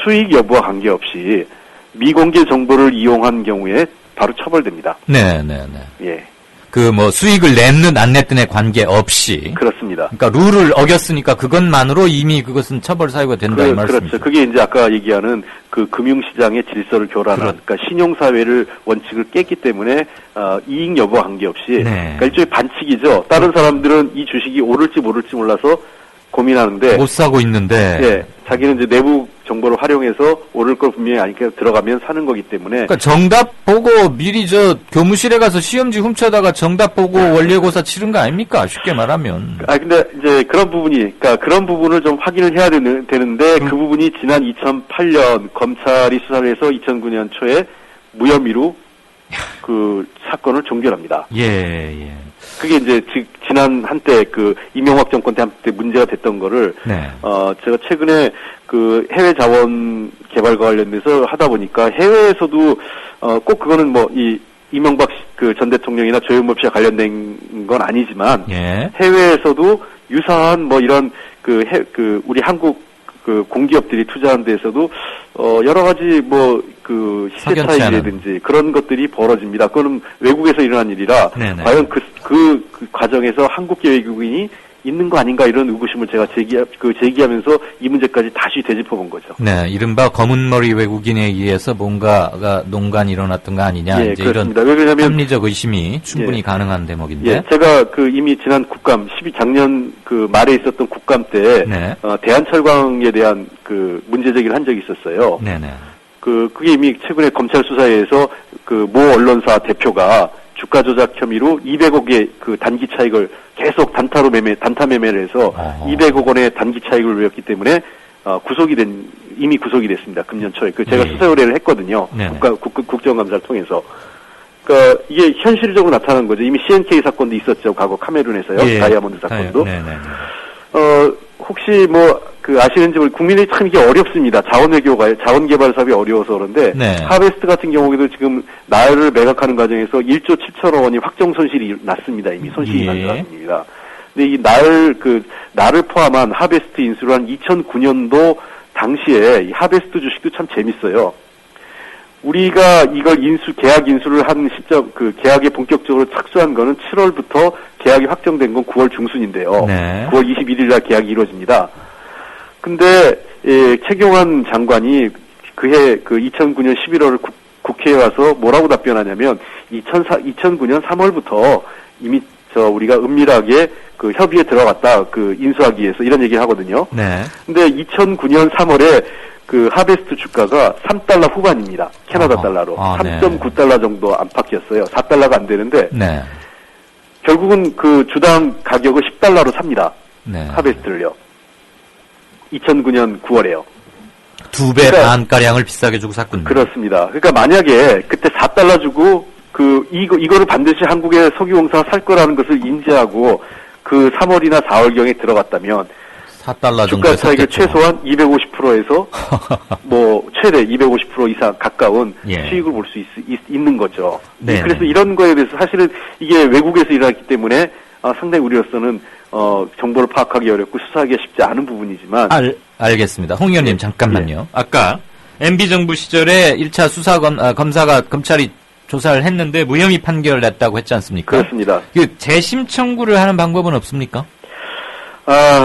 수익 여부와 관계없이, 미공개 정보를 이용한 경우에 바로 처벌됩니다. 네. 예. 수익을 냈는 안 냈든에 관계없이. 그렇습니다. 그러니까 룰을 어겼으니까 그것만으로 이미 그것은 처벌 사유가 된다 이 말씀이죠. 그렇죠. 그게 이제 아까 얘기하는 금융시장의 질서를 교란한, 그러니까 신용사회를 원칙을 깼기 때문에, 이익 여부와 관계없이. 네. 그러니까 일종의 반칙이죠. 다른 사람들은 이 주식이 오를지 모를지 몰라서 고민하는데. 못 사고 있는데. 예. 자기는 이제 내부 정보를 활용해서 오를 걸 분명히 아니까 들어가면 사는 거기 때문에. 그러니까 정답 보고 미리 교무실에 가서 시험지 훔쳐다가 정답 보고 원리고사 치른 거 아닙니까? 쉽게 말하면. 근데 이제 그런 부분을 좀 확인을 해야 되는데 그 부분이 지난 2008년 검찰이 수사를 해서 2009년 초에 무혐의로 사건을 종결합니다. 예. 그게 이제 지난 한때 이명박 정권 때 한때 문제가 됐던 거를 네. 제가 최근에 해외 자원 개발과 관련돼서 하다 보니까 해외에서도 꼭 그거는 이 이명박 전 대통령이나 조현목 씨와 관련된 건 아니지만 예. 해외에서도 유사한 이런 우리 한국 공기업들이 투자한 데에서도 여러 가지 시세 차익이라든지 그런 것들이 벌어집니다. 그거는 외국에서 일어난 일이라 네네. 과연 그 과정에서 한국 외국인이 있는 거 아닌가 이런 의구심을 제가 제기하면서 이 문제까지 다시 되짚어 본 거죠. 네, 이른바 검은머리 외국인에 의해서 뭔가가 농간이 일어났던 거 아니냐. 예, 이제 그렇습니다. 이런 왜냐하면 합리적 의심이 충분히 가능한 대목인데. 예, 제가 이미 지난 국감 작년 말에 있었던 국감 때 네. 대한철강에 대한 문제 제기를 한 적이 있었어요. 네네. 그게 이미 최근에 검찰 수사에서 모 언론사 대표가 주가 조작 혐의로 200억의 단기 차익을 계속 단타 매매를 해서 200억 원의 단기 차익을 누렸기 때문에 이미 구속이 됐습니다. 금년 초에. 제가 수사 의뢰를 했거든요. 국정감사를 통해서. 그러니까 이게 현실적으로 나타난 거죠. 이미 CNK 사건도 있었죠. 과거 카메룬에서요. 예. 다이아몬드 사건도. 네네. 혹시 아시는지 국민들이 참 이게 어렵습니다. 자원개발 사업이 어려워서 그런데 네. 하베스트 같은 경우에도 지금 나를 매각하는 과정에서 1조 7천억 원이 확정 손실이 났습니다. 이미 손실이 났습니다. 근데 이 나를 포함한 하베스트 인수를 한 2009년도 당시에 이 하베스트 주식도 참 재밌어요. 우리가 이걸 계약 인수를 한 시점, 계약에 본격적으로 착수한 거는 7월부터 계약이 확정된 건 9월 중순인데요. 네. 9월 21일 날 계약이 이루어집니다. 근데, 최경환 장관이 그해 2009년 11월 국회에 와서 뭐라고 답변하냐면, 2009년 3월부터 이미 우리가 은밀하게 협의에 들어갔다, 인수하기 위해서 이런 얘기를 하거든요. 네. 근데 2009년 3월에 하베스트 주가가 3달러 후반입니다. 캐나다 달러로. 3.9달러 정도 안팎이었어요. 4달러가 안 되는데. 네. 결국은 주당 가격을 10달러로 삽니다. 네. 하베스트를요. 2009년 9월에요. 2배 반가량을 비싸게 주고 샀군요. 그렇습니다. 그러니까 만약에 그때 4달러 주고 이거를 반드시 한국의 석유공사가 살 거라는 것을 인지하고 3월이나 4월경에 들어갔다면 4달러 정도 주가 차익을 최소한 250%에서 최대 250% 이상 가까운 수익을 볼 수 있는 거죠. 네. 그래서 이런 거에 대해서 사실은 이게 외국에서 일어났기 때문에 상당히 우리로서는 정보를 파악하기 어렵고 수사하기가 쉽지 않은 부분이지만 알겠습니다. 홍 의원님 잠깐만요. 아까 MB 정부 시절에 1차 수사 검찰이 조사를 했는데 무혐의 판결을 냈다고 했지 않습니까? 그렇습니다. 재심 청구를 하는 방법은 없습니까?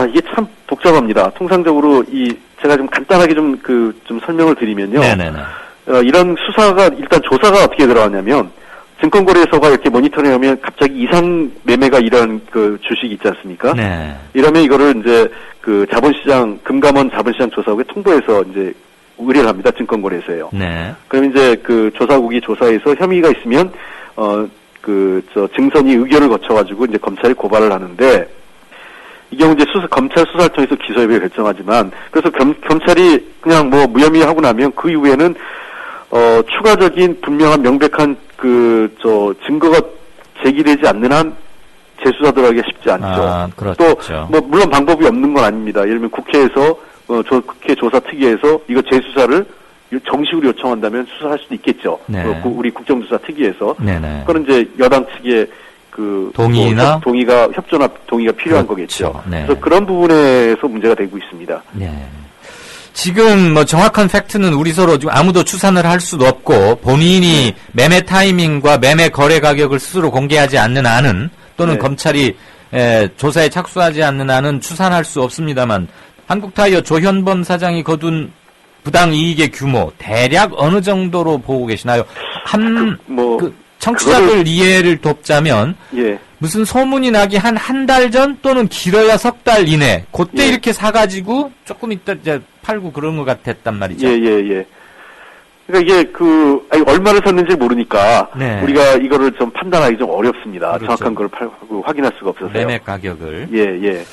이게 참 복잡합니다. 통상적으로 제가 좀 간단하게 좀 설명을 드리면요. 네네네. 이런 수사가 일단 조사가 어떻게 들어가냐면 증권거래소가 이렇게 모니터링하면 갑자기 이상 매매가 일어난 주식이 있지 않습니까? 네. 이러면 이거를 이제 자본시장 금감원 자본시장 조사국에 통보해서 이제 의뢰를 합니다. 증권거래소에요. 네. 그럼 이제 조사국이 조사해서 혐의가 있으면 증선이 의결을 거쳐가지고 이제 검찰이 고발을 하는데 이 경우 이제 검찰 수사를 통해서 기소 여부를 결정하지만 그래서 검찰이 그냥 무혐의 하고 나면 그 이후에는 추가적인 분명한 명백한 증거가 제기되지 않는 한 재수사 들어가기가 쉽지 않죠. 그렇죠. 또 물론 방법이 없는 건 아닙니다. 예를 들면 국회에서 국회 조사특위에서 이거 재수사를 정식으로 요청한다면 수사할 수도 있겠죠. 네. 우리 국정조사특위에서. 네네. 그건 이제 여당 측의 동의가 협조나 동의가 필요한 거겠죠. 네. 그래서 그런 부분에서 문제가 되고 있습니다. 네. 지금 정확한 팩트는 우리 서로 지금 아무도 추산을 할 수도 없고 본인이 매매 타이밍과 매매 거래 가격을 스스로 공개하지 않는 한은 또는 검찰이 조사에 착수하지 않는 한은 추산할 수 없습니다만 한국타이어 조현범 사장이 거둔 부당 이익의 규모 대략 어느 정도로 보고 계시나요? 청취자들 이해를 돕자면 무슨 소문이 나기 한 달 전 또는 길어야 석 달 이내 그때 이렇게 사가지고 조금 있다 이제 팔고 그런 것 같았단 말이죠. 예. 그러니까 이게 얼마를 샀는지 모르니까 우리가 이거를 좀 판단하기 좀 어렵습니다. 그렇죠. 정확한 걸 확인할 수가 없어서요. 매매 가격을. 예.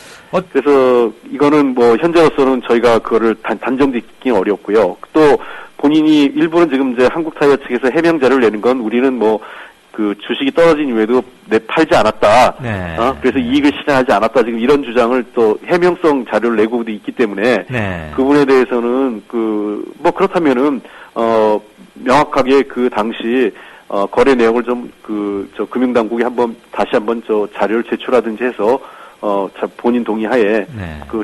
그래서 이거는 현재로서는 저희가 그거를 단정짓기 어렵고요. 또 본인이 일부는 지금 이제 한국타이어 측에서 해명 자료를 내는 건 우리는 주식이 떨어진 이후에도 팔지 않았다. 그래서 이익을 실현하지 않았다. 지금 이런 주장을 또 해명성 자료를 내고도 있기 때문에 그 부분에 대해서는 그렇다면은 명확하게 그 당시 거래 내역을 좀 금융당국이 다시 한번 자료를 제출하든지 해서 본인 동의하에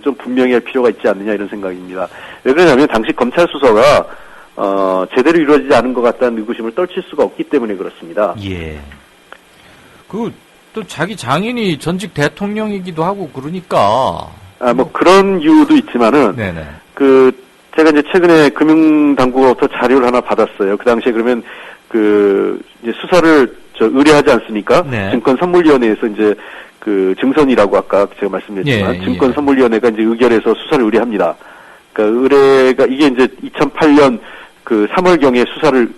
좀 분명히 할 필요가 있지 않느냐 이런 생각입니다. 왜 그러냐면 당시 검찰 수사가 제대로 이루어지지 않은 것 같다는 의구심을 떨칠 수가 없기 때문에 그렇습니다. 예. 또 자기 장인이 전직 대통령이기도 하고 그러니까. 그런 이유도 있지만은. 네네. 제가 이제 최근에 금융당국으로부터 자료를 하나 받았어요. 그 당시에 그러면 이제 수사를 의뢰하지 않습니까? 네. 증권선물위원회에서 이제 증선이라고 아까 제가 말씀드렸지만 증권선물위원회가 이제 의결해서 수사를 의뢰합니다. 그러니까 의뢰가 이게 이제 2008년 3월경에 수사를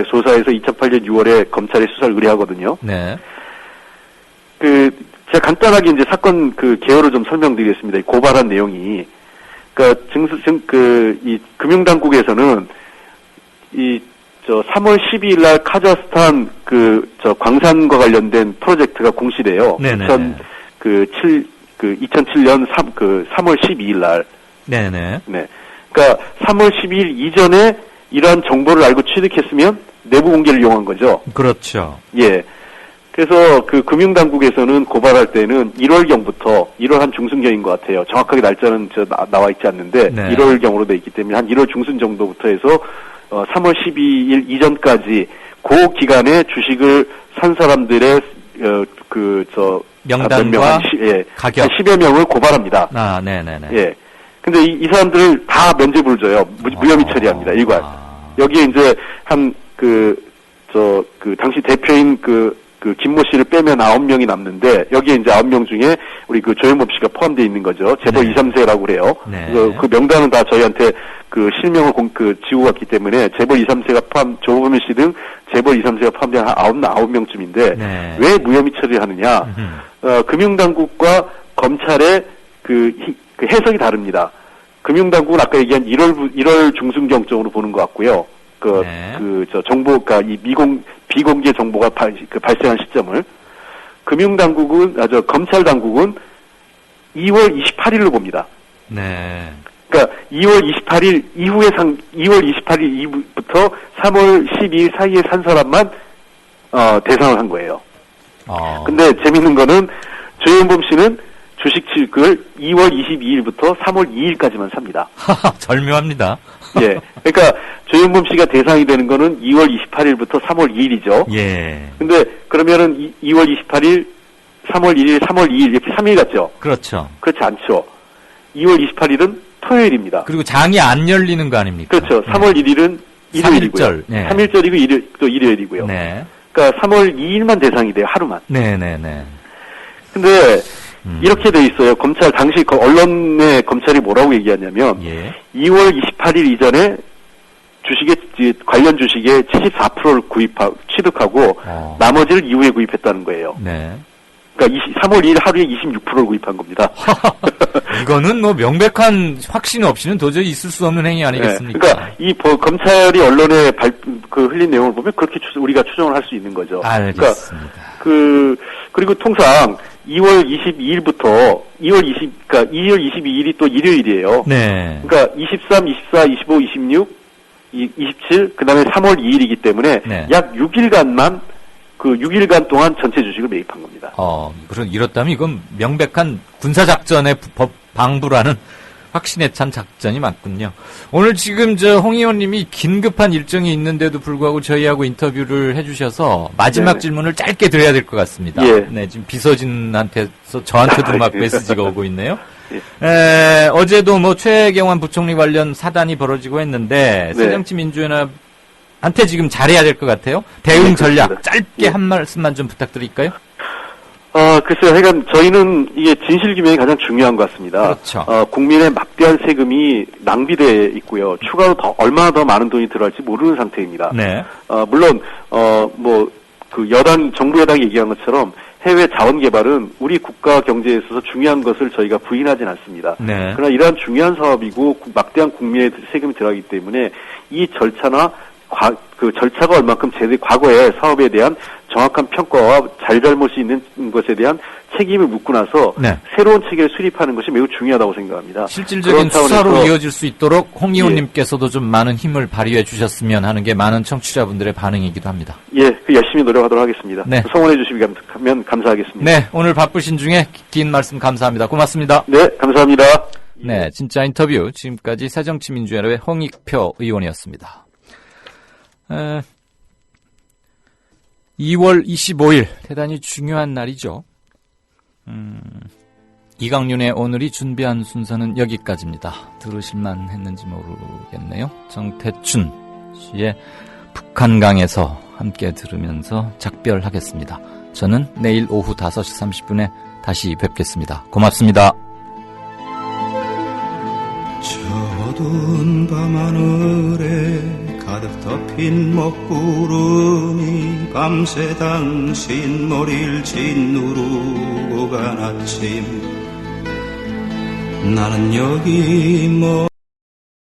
조사해서 2008년 6월에 검찰에 수사를 의뢰하거든요. 네. 제가 간단하게 이제 사건 개요를 좀 설명드리겠습니다. 이 고발한 내용이. 그러니까 이 금융당국에서는 3월 12일 날 카자흐스탄 광산과 관련된 프로젝트가 공시돼요. 네네. 2007년 3월 12일 날. 네네. 네. 그러니까 3월 12일 이전에 이러한 정보를 알고 취득했으면 내부 공개를 이용한 거죠. 그렇죠. 예. 그래서 금융당국에서는 고발할 때는 1월경부터 1월 한 중순경인 것 같아요. 정확하게 날짜는 나와 있지 않는데 1월경으로 돼 있기 때문에 한 1월 중순 정도부터 해서 3월 12일 이전까지 그 기간에 주식을 산 사람들의 명단과 가격 10여 명을 고발합니다. 네네네. 예. 근데 이 사람들을 다 면죄부를 줘요. 무혐의 처리합니다. 일괄. 여기에 이제 당시 대표인 김모 씨를 빼면 9명이 남는데, 여기에 이제 9명 중에 우리 조현범 씨가 포함되어 있는 거죠. 재벌 2, 3세라고 그래요. 그 명단은 다 저희한테 실명을 지고 갔기 때문에 재벌 2, 3세가 조범일 씨 등 재벌 2, 3세가 포함된 한 9명쯤인데, 왜 무혐의 처리를 하느냐? 금융당국과 검찰의 해석이 다릅니다. 금융당국은 아까 얘기한 1월 중순경적으로 보는 것 같고요. 정보가 비공개 정보가 발생한 시점을. 검찰당국은 2월 28일로 봅니다. 네. 그러니까 2월 28일 이후부터 3월 12일 사이에 산 사람만, 대상을 한 거예요. 근데 재밌는 거는 조현범 씨는 주식을 2월 22일부터 3월 2일까지만 삽니다. 절묘합니다. 예. 그러니까 조영범 씨가 대상이 되는 거는 2월 28일부터 3월 2일이죠. 예. 근데 그러면은 2월 28일, 3월 1일, 3월 2일 이렇게 3일 같죠? 그렇죠. 그렇지 않죠. 2월 28일은 토요일입니다. 그리고 장이 안 열리는 거 아닙니까? 그렇죠. 3월 1일은 일요일이고요. 3일절. 네. 3일절이고 또 일요일이고요. 네. 그러니까 3월 2일만 대상이 돼요. 하루만. 네네네. 근데 이렇게 돼 있어요. 검찰 당시 언론에 검찰이 뭐라고 얘기하냐면 2월 28일 이전에 주식의 관련 주식의 74%를 취득하고 나머지를 이후에 구입했다는 거예요. 네. 그러니까 3월 2일 하루에 26%를 구입한 겁니다. 이거는 뭐 명백한 확신 없이는 도저히 있을 수 없는 행위 아니겠습니까? 네. 그러니까 이 검찰이 언론에 흘린 내용을 보면 그렇게 우리가 추정을 할 수 있는 거죠. 알겠습니다. 그리고 통상 2월 22일부터 2월 22일이 또 일요일이에요. 네. 그러니까 23, 24, 25, 26, 27, 그 다음에 3월 2일이기 때문에 약 6일간만 6일간 동안 전체 주식을 매입한 겁니다. 그럼 이렇다면 이건 명백한 군사작전의 방부라는 확신에 찬 작전이 맞군요. 오늘 지금 홍 의원님이 긴급한 일정이 있는데도 불구하고 저희하고 인터뷰를 해주셔서 마지막 질문을 짧게 드려야 될 것 같습니다. 예. 네, 지금 비서진한테서 저한테도 막 메시지가 오고 있네요. 어제도 최경환 부총리 관련 사단이 벌어지고 했는데 새정치민주연합한테 지금 잘해야 될 것 같아요. 대응 전략 짧게 한 말씀만 좀 부탁드릴까요? 글쎄요. 하여간 저희는 이게 진실규명이 가장 중요한 것 같습니다. 그렇죠. 국민의 막대한 세금이 낭비돼 있고요. 추가로 얼마나 더 많은 돈이 들어갈지 모르는 상태입니다. 네. 물론 정부 여당이 얘기한 것처럼 해외 자원 개발은 우리 국가 경제에 있어서 중요한 것을 저희가 부인하진 않습니다. 네. 그러나 이러한 중요한 사업이고 막대한 국민의 세금이 들어가기 때문에 이 절차나 절차가 얼만큼 과거의 사업에 대한 정확한 평가와 잘잘못이 있는 것에 대한 책임을 묻고 나서 새로운 체계를 수립하는 것이 매우 중요하다고 생각합니다. 실질적인 수사로 이어질 수 있도록 홍 의원님께서도 좀 많은 힘을 발휘해 주셨으면 하는 게 많은 청취자분들의 반응이기도 합니다. 예, 열심히 노력하도록 하겠습니다. 네. 성원해 주시면 감사하겠습니다. 네, 오늘 바쁘신 중에 긴 말씀 감사합니다. 고맙습니다. 네, 감사합니다. 네, 진짜 인터뷰 지금까지 새정치민주연합의 홍익표 의원이었습니다. 2월 25일 대단히 중요한 날이죠. 이강윤의 오늘이 준비한 순서는 여기까지입니다. 들으실만 했는지 모르겠네요. 정태춘 씨의 북한강에서 함께 들으면서 작별하겠습니다. 저는 내일 오후 5시 30분에 다시 뵙겠습니다. 고맙습니다. 저 어두운 밤하늘에 가득 덮인 먹구름이 밤새 당신 머리를 짓누르고 간 아침 나는 여기